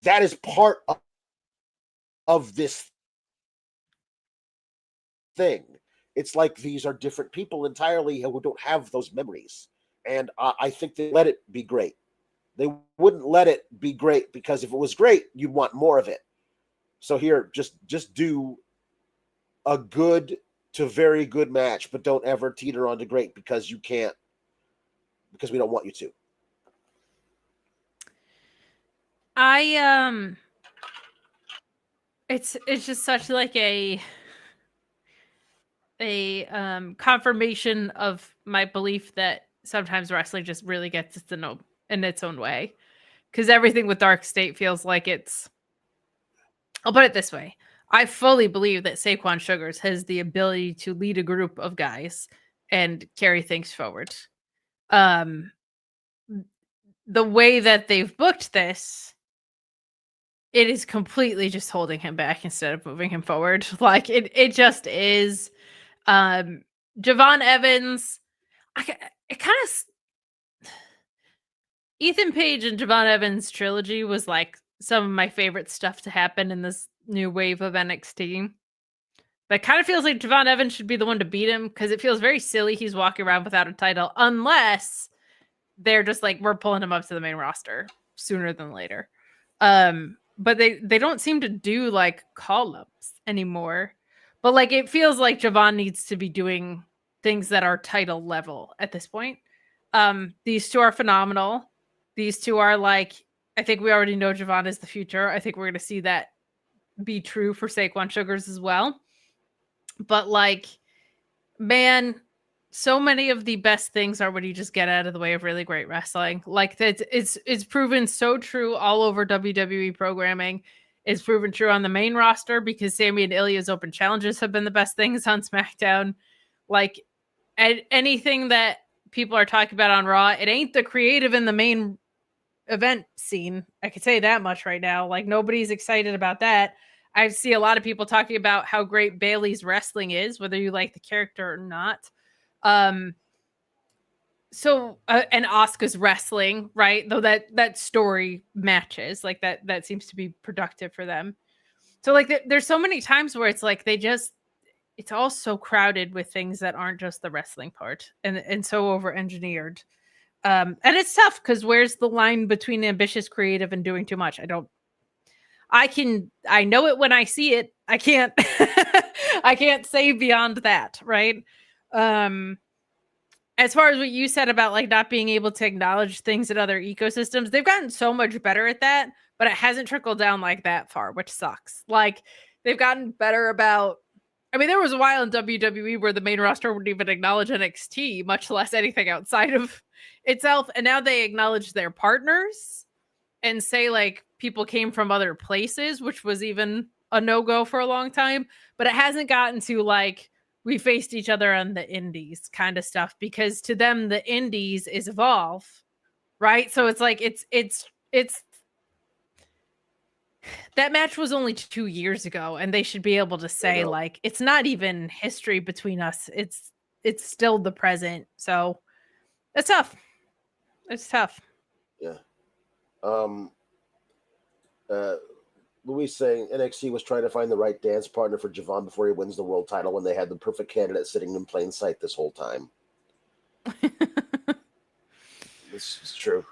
Speaker 1: that is part of this thing. It's like these are different people entirely who don't have those memories. And I think they let it be great. They wouldn't let it be great because if it was great, you'd want more of it. So here, just do a good to very good match, but don't ever teeter on to great because you can't, because we don't want you to.
Speaker 2: It's just such like a confirmation of my belief that sometimes wrestling just really gets in its own way. Because everything with Dark State feels like I'll put it this way. I fully believe that Saquon Shugars has the ability to lead a group of guys and carry things forward. The way that they've booked this, it is completely just holding him back instead of moving him forward. Like it just is. Javon Evans, it kind of Ethan Page and Javon Evans trilogy was like some of my favorite stuff to happen in this new wave of NXT. But it kind of feels like Javon Evans should be the one to beat him because it feels very silly he's walking around without a title unless they're just like, we're pulling him up to the main roster sooner than later. But they don't seem to do like call-ups anymore. But like it feels like Javon needs to be doing things that are title level at this point. These two are phenomenal. These two are like, I think we already know Javon is the future. I think we're going to see that be true for Saquon Shugars as well. But like, man, so many of the best things are when you just get out of the way of really great wrestling. Like that, it's proven so true all over WWE programming. It's proven true on the main roster because Sammy and Ilya's open challenges have been the best things on SmackDown. Like anything that people are talking about on Raw, it ain't the creative in the main event scene. I could say that much right now. Like nobody's excited about that. I see a lot of people talking about how great Bayley's wrestling is, whether you like the character or not. And Asuka's wrestling, right? Though that story matches, like that seems to be productive for them. So like there's so many times where it's like it's all so crowded with things that aren't just the wrestling part and so over engineered. And it's tough because where's the line between ambitious creative and doing too much? I know it when I see it. I can't I can't say beyond that, right? As far as what you said about like not being able to acknowledge things in other ecosystems, they've gotten so much better at that, but it hasn't trickled down like that far, which sucks. Like they've gotten better about, I mean, there was a while in WWE where the main roster wouldn't even acknowledge NXT, much less anything outside of itself. And now they acknowledge their partners and say like people came from other places, which was even a no-go for a long time. But it hasn't gotten to like, we faced each other on the indies kind of stuff because to them, the indies is Evolve, right? So it's like, it's that match was only 2 years ago and they should be able to say like, it's not even history between us. It's still the present. So it's tough. It's tough.
Speaker 1: Yeah. Louis saying NXT was trying to find the right dance partner for Javon before he wins the world title when they had the perfect candidate sitting in plain sight this whole time. This is true.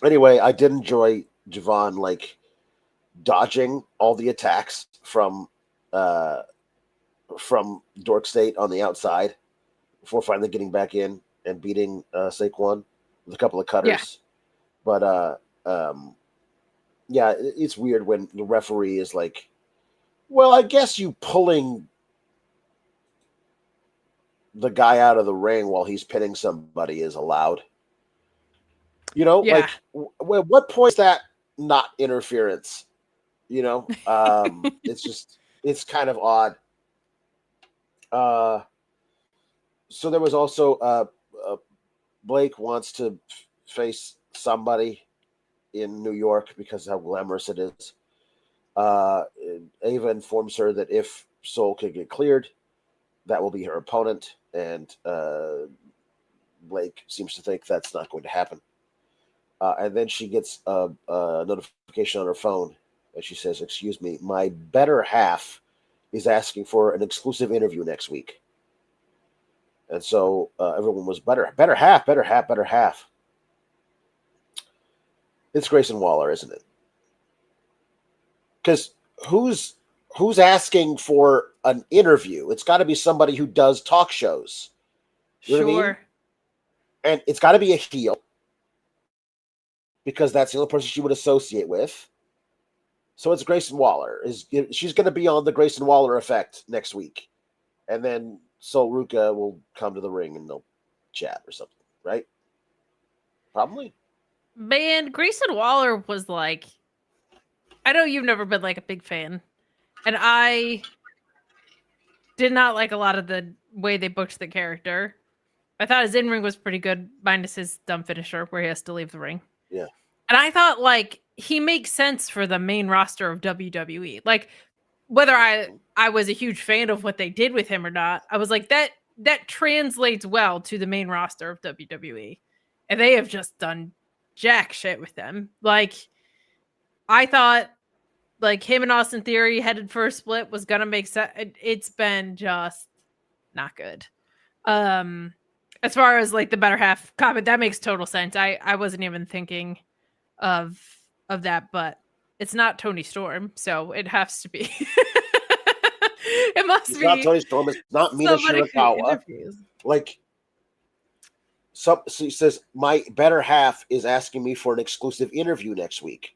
Speaker 1: Anyway, I did enjoy Javon like dodging all the attacks from Dork State on the outside before finally getting back in and beating Saquon with a couple of cutters. Yeah. But yeah, it's weird when the referee is like, well, I guess you pulling the guy out of the ring while he's pinning somebody is allowed. You know, like, what point is that not interference? You know, it's kind of odd. So there was also Blake wants to face somebody in New York because of how glamorous it is. Ava informs her that if Soul can get cleared, that will be her opponent, and Blake seems to think that's not going to happen. And then she gets a notification on her phone, and she says, "Excuse me, my better half is asking for an exclusive interview next week." And so everyone was better half. It's Grayson Waller, isn't it? Because who's asking for an interview? It's got to be somebody who does talk shows. You know what I mean? And it's got to be a heel, because that's the only person she would associate with. So it's Grayson Waller. She's going to be on the Grayson Waller effect next week. And then Sol Ruca will come to the ring and they'll chat or something, right? Probably.
Speaker 2: Man, Grayson Waller was like, I know you've never been like a big fan, and I did not like a lot of the way they booked the character. I thought his in-ring was pretty good, minus his dumb finisher where he has to leave the ring.
Speaker 1: Yeah.
Speaker 2: And I thought, like, he makes sense for the main roster of WWE. Like, whether I was a huge fan of what they did with him or not, I was like, that translates well to the main roster of WWE. And they have just done jack shit with them. Like, I thought, like, him and Austin Theory headed for a split was gonna make sense. It's been just not good. As far as like the better half comment, that makes total sense. I wasn't even thinking of that, but it's not Tony Storm, so it has to be. It must
Speaker 1: It's
Speaker 2: be
Speaker 1: not Tony Storm. It's not Mina Shirakawa. Like, she says, my better half is asking me for an exclusive interview next week.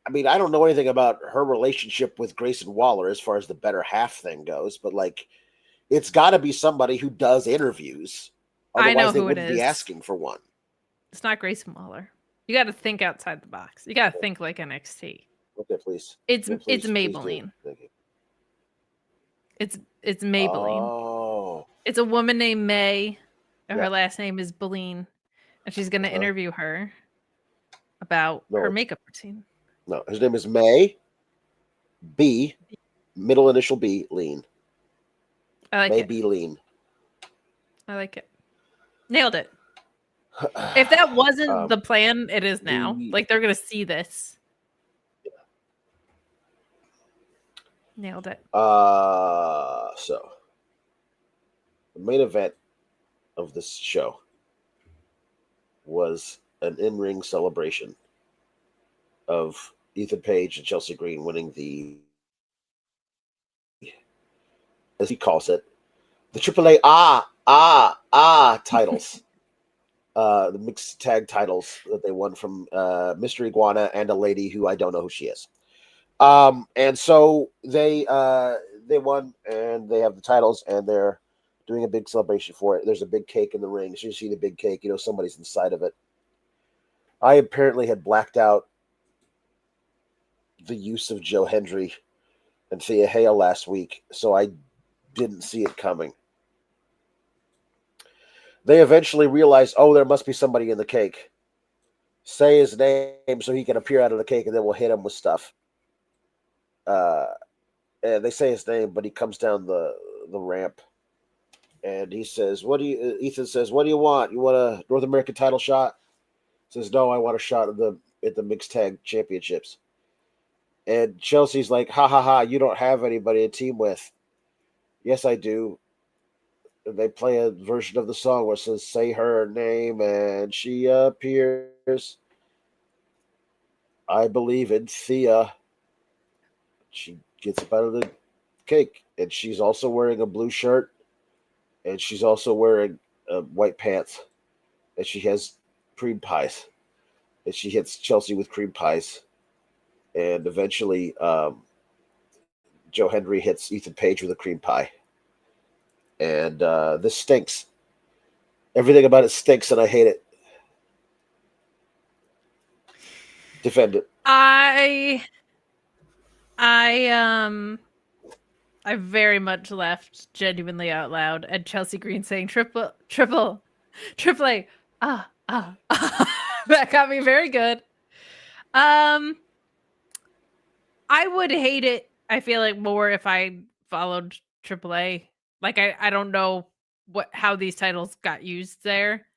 Speaker 1: I mean, I don't know anything about her relationship with Grayson Waller as far as the better half thing goes, but like, it's got to be somebody who does interviews. Otherwise,
Speaker 2: I know
Speaker 1: they
Speaker 2: who
Speaker 1: wouldn't
Speaker 2: it is.
Speaker 1: be asking for one.
Speaker 2: It's not Grayson Waller. You got to think outside the box. You got to think like NXT.
Speaker 1: Okay, please.
Speaker 2: It's
Speaker 1: Maybelline.
Speaker 2: Please.
Speaker 1: Thank you.
Speaker 2: It's Maybelline.
Speaker 1: Oh.
Speaker 2: It's a woman named May. And
Speaker 1: Yeah.
Speaker 2: her last name is Beline. And she's going to interview her about her makeup routine.
Speaker 1: No, his name is May B, middle initial B, Lean.
Speaker 2: I like
Speaker 1: May
Speaker 2: it.
Speaker 1: B Lean.
Speaker 2: I like it. Nailed it. If that wasn't the plan, it is now. Like, they're going to see this.
Speaker 1: Yeah.
Speaker 2: Nailed it.
Speaker 1: So the main event of this show was an in-ring celebration of Ethan Page and Chelsea Green winning the, as he calls it, the AAA titles. The mixed tag titles that they won from Mr. Iguana and a lady who I don't know who she is. And so they won, and they have the titles, and they're doing a big celebration for it. There's a big cake in the ring. As you see the big cake, you know somebody's inside of it. I apparently had blacked out the use of Joe Hendry and Thea Hale last week, so I didn't see it coming. They eventually realized, oh, there must be somebody in the cake. Say his name so he can appear out of the cake, and then we'll hit him with stuff. And they say his name, but he comes down the ramp, and he says, Ethan says, what do you want? You want a North American title shot? He says, no, I want a shot of the at the mixed tag championships. And Chelsea's like, ha ha ha, you don't have anybody to team with. Yes, I do. And they play a version of the song where it says, say her name, and she appears. I believe in Thea. She gets up out of the cake, and she's also wearing a blue shirt, and she's also wearing white pants, and she has cream pies, and she hits Chelsea with cream pies, and eventually Joe Hendry hits Ethan Page with a cream pie, and this stinks. Everything about it stinks, and I hate it. Defend it.
Speaker 2: I very much laughed genuinely out loud at Chelsea Green saying triple A. That got me very good. I would hate it, I feel like, more if I followed AAA. Like I don't know how these titles got used there,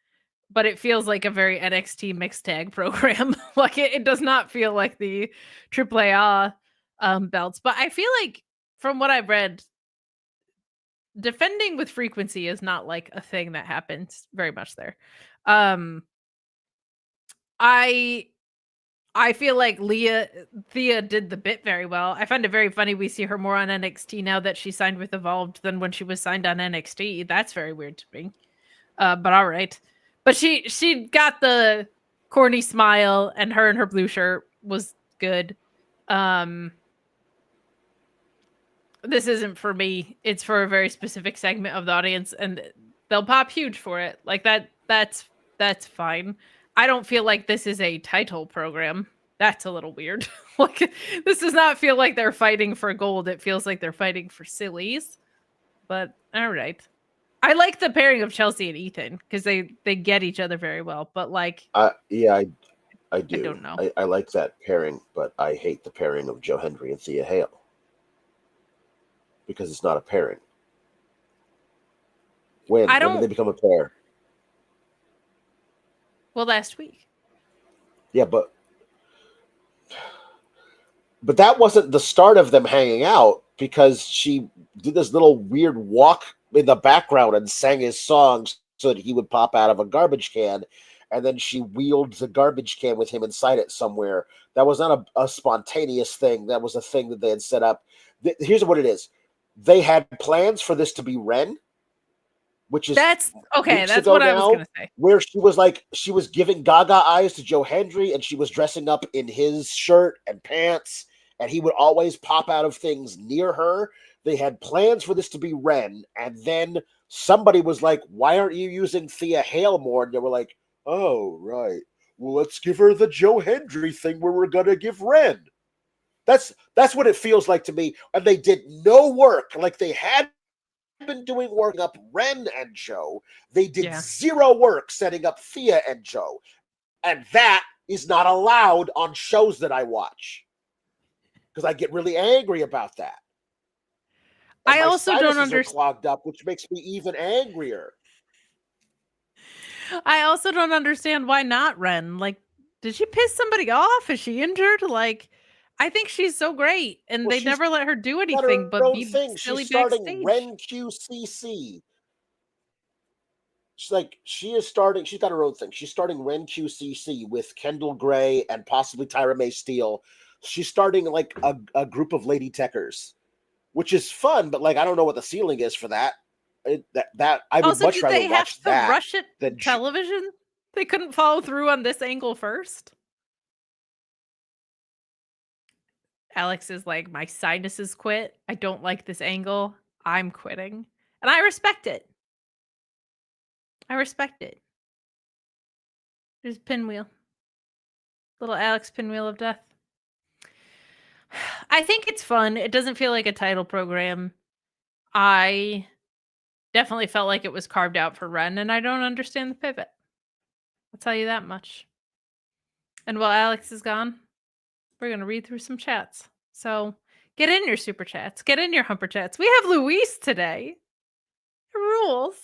Speaker 2: but it feels like a very NXT mixed tag program. Like it does not feel like the AAA belts. But I feel like from what I've read, defending with frequency is not like a thing that happens very much there. I feel like Thea did the bit very well. I find it very funny we see her more on NXT now that she signed with Evolved than when she was signed on NXT. That's very weird to me. But all right. But she got the corny smile, and her blue shirt was good. This isn't for me. It's for a very specific segment of the audience, and they'll pop huge for it. Like that's fine. I don't feel like this is a title program. That's a little weird. Like this does not feel like they're fighting for gold. It feels like they're fighting for sillies. But all right. I like the pairing of Chelsea and Ethan because they get each other very well. But like,
Speaker 1: I do.
Speaker 2: I don't know.
Speaker 1: I like that pairing, but I hate the pairing of Joe Hendry and Thea Hale because it's not a pairing. When did they become a pair?
Speaker 2: Well, last week.
Speaker 1: Yeah, but that wasn't the start of them hanging out because she did this little weird walk in the background and sang his songs so that he would pop out of a garbage can, and then she wheeled the garbage can with him inside it somewhere. That was not a spontaneous thing. That was a thing that they had set up. Here's what it is. They had plans for this to be Ren, which is
Speaker 2: that's okay. That's what I was going to say.
Speaker 1: Where she was giving Gaga eyes to Joe Hendry, and she was dressing up in his shirt and pants, and he would always pop out of things near her. They had plans for this to be Ren, and then somebody was like, "Why aren't you using Thea Hale more?" And they were like, "Oh, right. Well, let's give her the Joe Hendry thing where we're gonna give Ren." That's what it feels like to me. And they did no work. Like they had been doing work up Ren and Joe. They did zero work setting up Thea and Joe. And that is not allowed on shows that I watch. Because I get really angry about that. And
Speaker 2: I also don't understand.
Speaker 1: Clogged up, which makes me even angrier.
Speaker 2: I also don't understand why not Ren. Like, did she piss somebody off? Is she injured? Like, I think she's so great, and they never let her do anything but be silly backstage.
Speaker 1: She's starting Ren QCC. She's got her own thing. She's starting Ren QCC with Kendall Gray and possibly Tyra May Steele. She's starting like a group of lady techers, which is fun, but like I don't know what the ceiling is for that. I would much rather watch that.
Speaker 2: They have to rush it than television. They couldn't follow through on this angle first. Alex is like, my sinuses quit. I don't like this angle. I'm quitting. And I respect it. There's Pinwheel. Little Alex Pinwheel of Death. I think it's fun. It doesn't feel like a title program. I definitely felt like it was carved out for Ren, and I don't understand the pivot. I'll tell you that much. And while Alex is gone, we're going to read through some chats. So get in your super chats. Get in your humper chats. We have Luis today. Rules.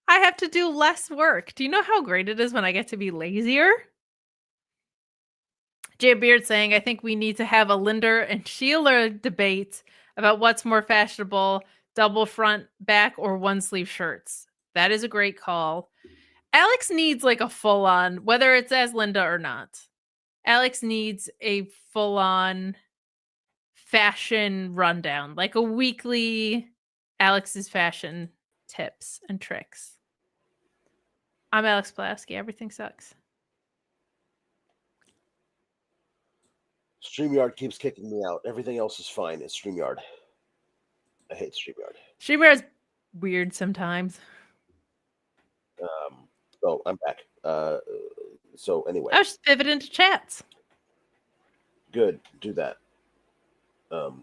Speaker 2: I have to do less work. Do you know how great it is when I get to be lazier? Jay Beard saying, I think we need to have a Linder and Sheila debate about what's more fashionable, double front, back, or one sleeve shirts. That is a great call. Alex needs like a full on, whether it's as Linda or not. Alex needs a full on fashion rundown, like a weekly Alex's fashion tips and tricks. I'm Alex Pulaski. Everything sucks.
Speaker 1: StreamYard keeps kicking me out. Everything else is fine. It's StreamYard. I hate StreamYard.
Speaker 2: StreamYard's weird sometimes.
Speaker 1: So I'm back. So anyway.
Speaker 2: I was just pivot into chats.
Speaker 1: Good. Do that.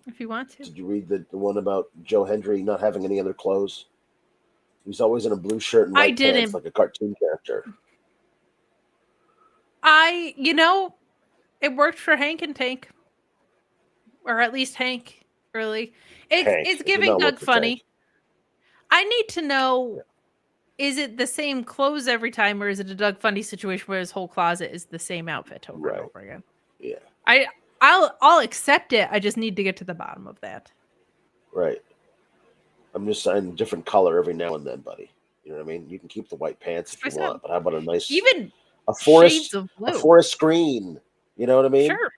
Speaker 2: If you want to.
Speaker 1: Did you read the one about Joe Hendry not having any other clothes? He's always in a blue shirt and white pants like a cartoon character.
Speaker 2: It worked for Hank and Tank. Or at least Hank, really. It's giving Doug Funny.
Speaker 1: Tank.
Speaker 2: I need to know, is it the same clothes every time, or is it a Doug Funny situation where his whole closet is the same outfit over and over again?
Speaker 1: Yeah.
Speaker 2: I'll accept it. I just need to get to the bottom of that.
Speaker 1: Right. I'm just saying a different color every now and then, buddy. You know what I mean? You can keep the white pants if you want, but how about a nice
Speaker 2: shades of blue.
Speaker 1: A forest green? You know what I mean?
Speaker 2: Sure.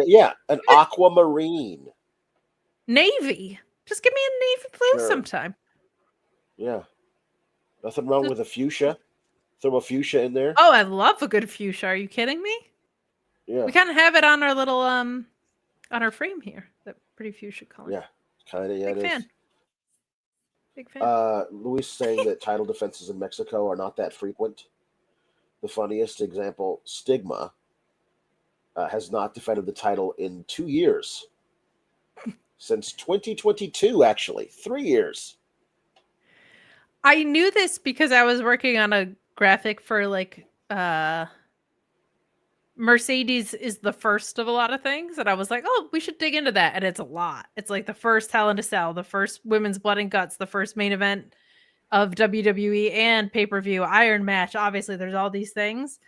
Speaker 1: Yeah, an aquamarine.
Speaker 2: Navy. Just give me a navy blue sometime.
Speaker 1: Yeah. Nothing wrong with a fuchsia. Throw a fuchsia in there.
Speaker 2: Oh, I love a good fuchsia. Are you kidding me?
Speaker 1: Yeah.
Speaker 2: We kind of have it on our little on our frame here. That pretty fuchsia color.
Speaker 1: Yeah. Kind of, yeah.
Speaker 2: Big fan. Big fan.
Speaker 1: Luis saying that title defenses in Mexico are not that frequent. The funniest example, Stigma, has not defended the title in 2 years. Since 2022, actually. 3 years.
Speaker 2: I knew this because I was working on a graphic for Mercedes is the first of a lot of things. And I was like, oh, we should dig into that. And it's a lot. It's like the first Hell in a Cell, the first Women's Blood and Guts, the first main event of WWE and pay-per-view Iron Match. Obviously, there's all these things.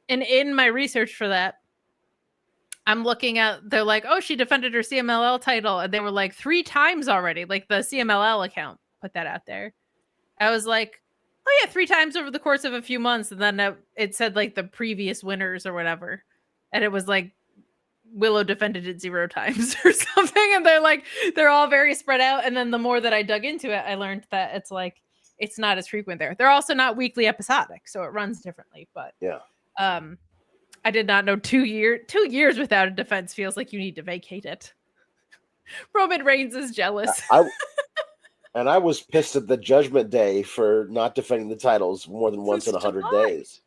Speaker 2: And in my research for that, I'm looking at, they're like, oh, she defended her CMLL title. And they were like 3 times already. Like the CMLL account put that out there. I was like, oh yeah, 3 times over the course of a few months. And then it said like the previous winners or whatever. And it was like Willow defended it 0 times or something. And they're all very spread out. And then the more that I dug into it, I learned that it's not as frequent there. They're also not weekly episodic. So it runs differently. But
Speaker 1: yeah.
Speaker 2: I did not know 2 years without a defense feels like you need to vacate it. Roman Reigns is jealous.
Speaker 1: And I was pissed at the Judgment Day for not defending the titles more than once in 100 days.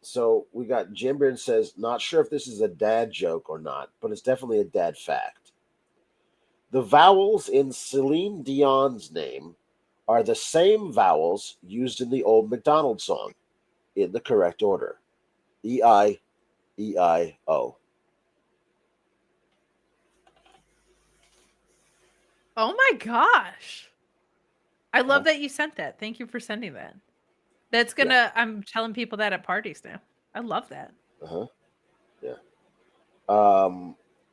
Speaker 1: So we got Jim Beard says, not sure if this is a dad joke or not, but it's definitely a dad fact. The vowels in Celine Dion's name are the same vowels used in the old McDonald's song in the correct order. E-I, E-I-O.
Speaker 2: Oh my gosh. I love that you sent that. Thank you for sending that. That's gonna, I'm telling people that at parties now. I love that.
Speaker 1: Yeah.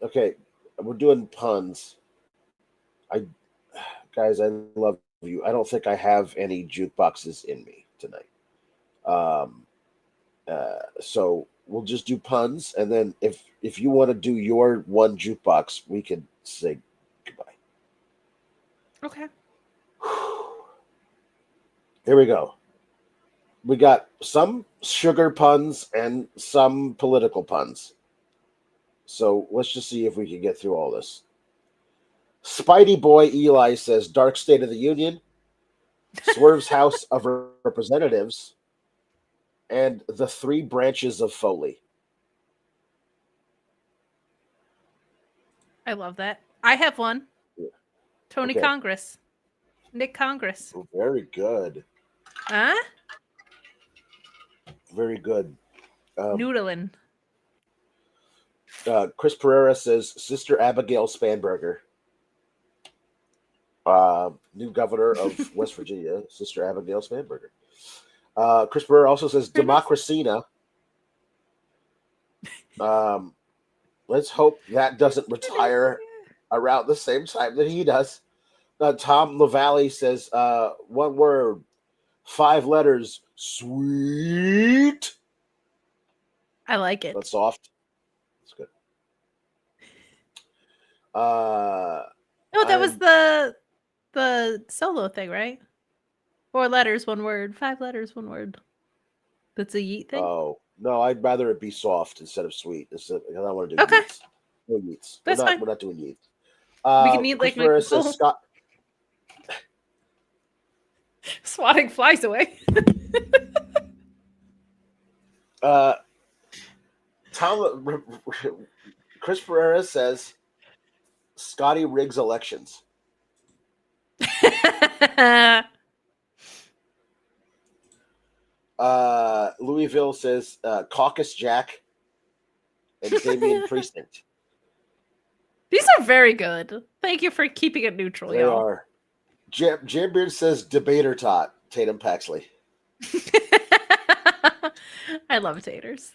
Speaker 1: Okay. We're doing puns. Guys, I love you. I don't think I have any jukeboxes in me tonight. So we'll just do puns. And then if you want to do your one jukebox, we can say goodbye.
Speaker 2: Okay.
Speaker 1: Here we go. We got some sugar puns and some political puns. So let's just see if we can get through all this. Spidey Boy Eli says Dark State of the Union, Swerve's House of Representatives, and the 3 branches of Foley.
Speaker 2: I love that. I have one.
Speaker 1: Yeah.
Speaker 2: Tony Congress. Nick Congress.
Speaker 1: Oh, very good.
Speaker 2: Huh?
Speaker 1: Very good.
Speaker 2: Noodling.
Speaker 1: Chris Pereira says Sister Abigail Spanberger. New governor of West Virginia, Sister Abigail Spanberger. Chris Pereira also says Democracina. Let's hope that doesn't retire around the same time that he does. Tom LaValle says, one word, 5 letters, sweet.
Speaker 2: I like it.
Speaker 1: That's soft. That's good.
Speaker 2: No, that was the solo thing, right? 4 letters, 1 word. 5 letters, 1 word. That's a yeet thing?
Speaker 1: Oh, no, I'd rather it be soft instead of sweet. I don't want to do
Speaker 2: Okay.
Speaker 1: yeets. No yeets.
Speaker 2: That's fine.
Speaker 1: We're not doing yeets.
Speaker 2: We can eat like
Speaker 1: Christopher
Speaker 2: Michael
Speaker 1: says
Speaker 2: Cole.
Speaker 1: Scott.
Speaker 2: Swatting flies away.
Speaker 1: Chris Pereira says Scotty rigs elections. Louisville says Caucus Jack and Damien Precinct.
Speaker 2: These are very good. Thank you for keeping it neutral,
Speaker 1: They
Speaker 2: y'all.
Speaker 1: are. Jambeard says debater tot Tatum Paxley.
Speaker 2: I love taters.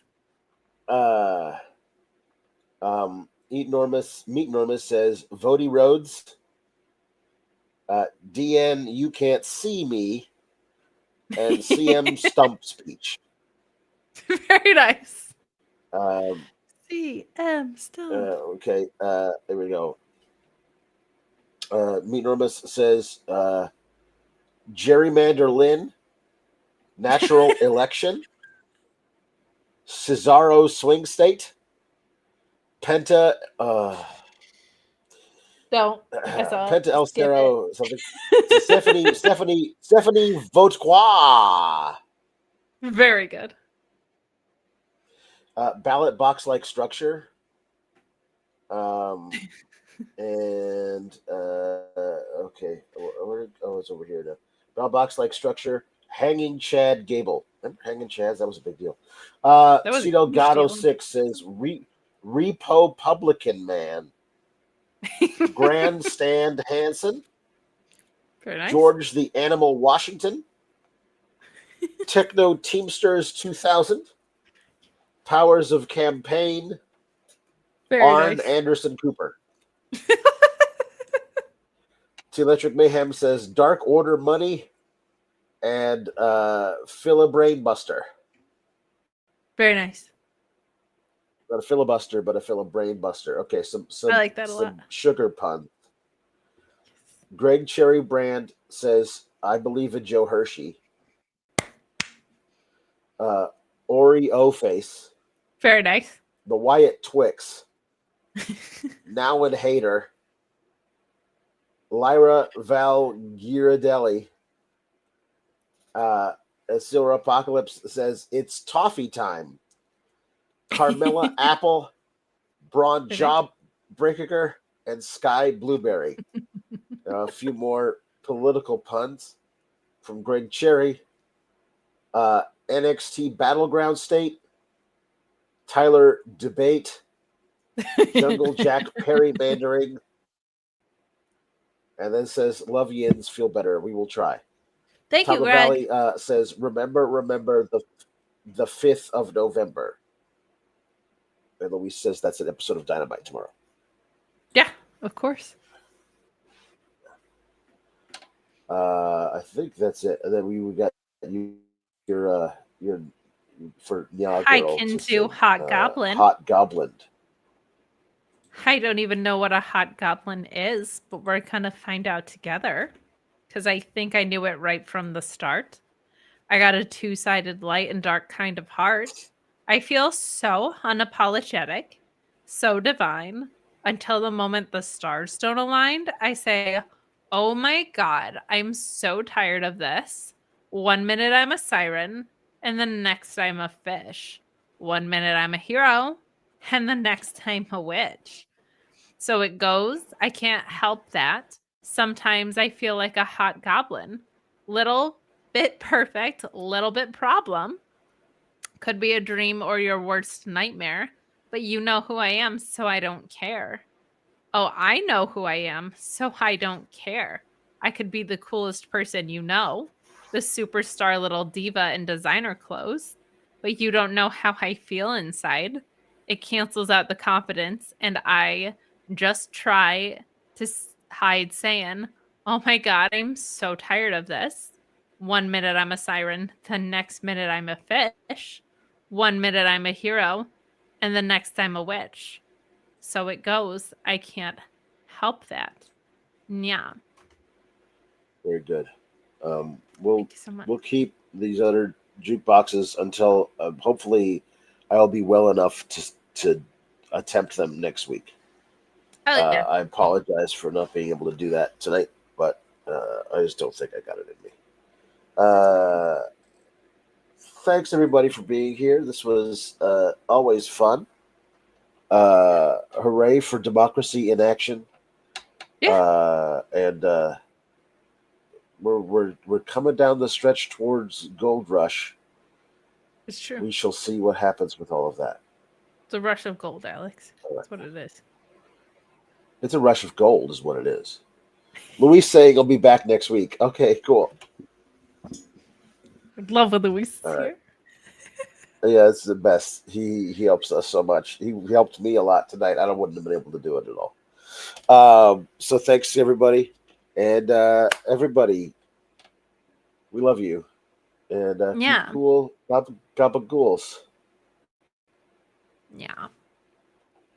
Speaker 1: Meet Normus says Vody Rhodes. DN, you can't see me. And CM Stump speech.
Speaker 2: Very nice.
Speaker 1: CM
Speaker 2: Stump.
Speaker 1: Okay, there we go. Meet Normus says Gerrymander Lynn, natural election, Cesaro swing state, Penta
Speaker 2: Don't. I saw
Speaker 1: Penta El
Speaker 2: skip
Speaker 1: Cerro something. Stephanie Vautois.
Speaker 2: Very good.
Speaker 1: Ballot box like structure. And okay, it's over here now. Ballot box like structure. Hanging Chad Gable. Remember Hanging Chads? That was a big deal. Cito Gatto 6 says Repo Publican Man. Grandstand Hansen.
Speaker 2: Very nice.
Speaker 1: George the Animal Washington. Techno Teamsters 2000. Powers of Campaign.
Speaker 2: Very
Speaker 1: Arn
Speaker 2: nice.
Speaker 1: Anderson Cooper. T Electric Mayhem says Dark Order Money and Phila Brainbuster.
Speaker 2: Very nice.
Speaker 1: Not a filibuster, but a Brainbuster. Okay, some
Speaker 2: I like that a lot.
Speaker 1: sugar pun. Greg Cherry Brand says, I believe in Joe Hershey. Ori O-Face.
Speaker 2: Very nice.
Speaker 1: The Wyatt Twix. Now and Hater. Lyra Val Ghirardelli. Silver Apocalypse says, it's toffee time. Carmela Apple. Braun Jawbreaker. And Sky Blueberry. A few more political puns from Greg Cherry. NXT Battleground State. Tyler Debate. Jungle Jack Perry Mandering. And then says, love yins, feel better. We will try.
Speaker 2: Thank you, Greg.
Speaker 1: Valley says, remember the 5th of November. And Louise says that's an episode of Dynamite tomorrow.
Speaker 2: Yeah, of course.
Speaker 1: I think that's it. And then we got your for Nya
Speaker 2: I
Speaker 1: Girl
Speaker 2: can
Speaker 1: to
Speaker 2: do
Speaker 1: sing,
Speaker 2: Hot Goblin.
Speaker 1: Hot Goblin.
Speaker 2: I don't even know what a hot goblin is, but we're going to find out together because I think I knew it right from the start. I got a 2-sided light and dark kind of heart. I feel so unapologetic, so divine, until the moment the stars don't align. I say, oh my God, I'm so tired of this. 1 minute I'm a siren, and the next I'm a fish. 1 minute I'm a hero, and the next I'm a witch. So it goes. I can't help that. Sometimes I feel like a hot goblin. Little bit perfect, little bit problem. Could be a dream or your worst nightmare, but you know who I am, so I don't care. Oh, I know who I am, so I don't care. I could be the coolest person you know, the superstar little diva in designer clothes, but you don't know how I feel inside. it cancels out the confidence, and I just try to hide saying, "Oh my god, I'm so tired of this." 1 minute I'm a siren, the next minute I'm a fish, 1 minute I'm a hero, and the next I'm a witch. So it goes. I can't help that. Yeah.
Speaker 1: Very good.
Speaker 2: Thank you so much.
Speaker 1: We'll keep these other jukeboxes until hopefully I'll be well enough to attempt them next week.
Speaker 2: Oh yeah.
Speaker 1: I apologize for not being able to do that tonight, but I just don't think I got it in me. Thanks everybody for being here. This was always fun. Hooray for democracy in action! And we're coming down the stretch towards Gold Rush.
Speaker 2: It's true.
Speaker 1: We shall see what happens with all of that.
Speaker 2: It's a rush of gold, Alex. That's what it is.
Speaker 1: It's a rush of gold, is what it is. Luis saying I'll be back next week. Okay, cool.
Speaker 2: I'd love when Luis is
Speaker 1: All right.
Speaker 2: here.
Speaker 1: Yeah, it's the best. He helps us so much. He helped me a lot tonight. I wouldn't have been able to do it at all. So thanks to everybody, and everybody, we love you, and keep cool, gabagools.
Speaker 2: Yeah.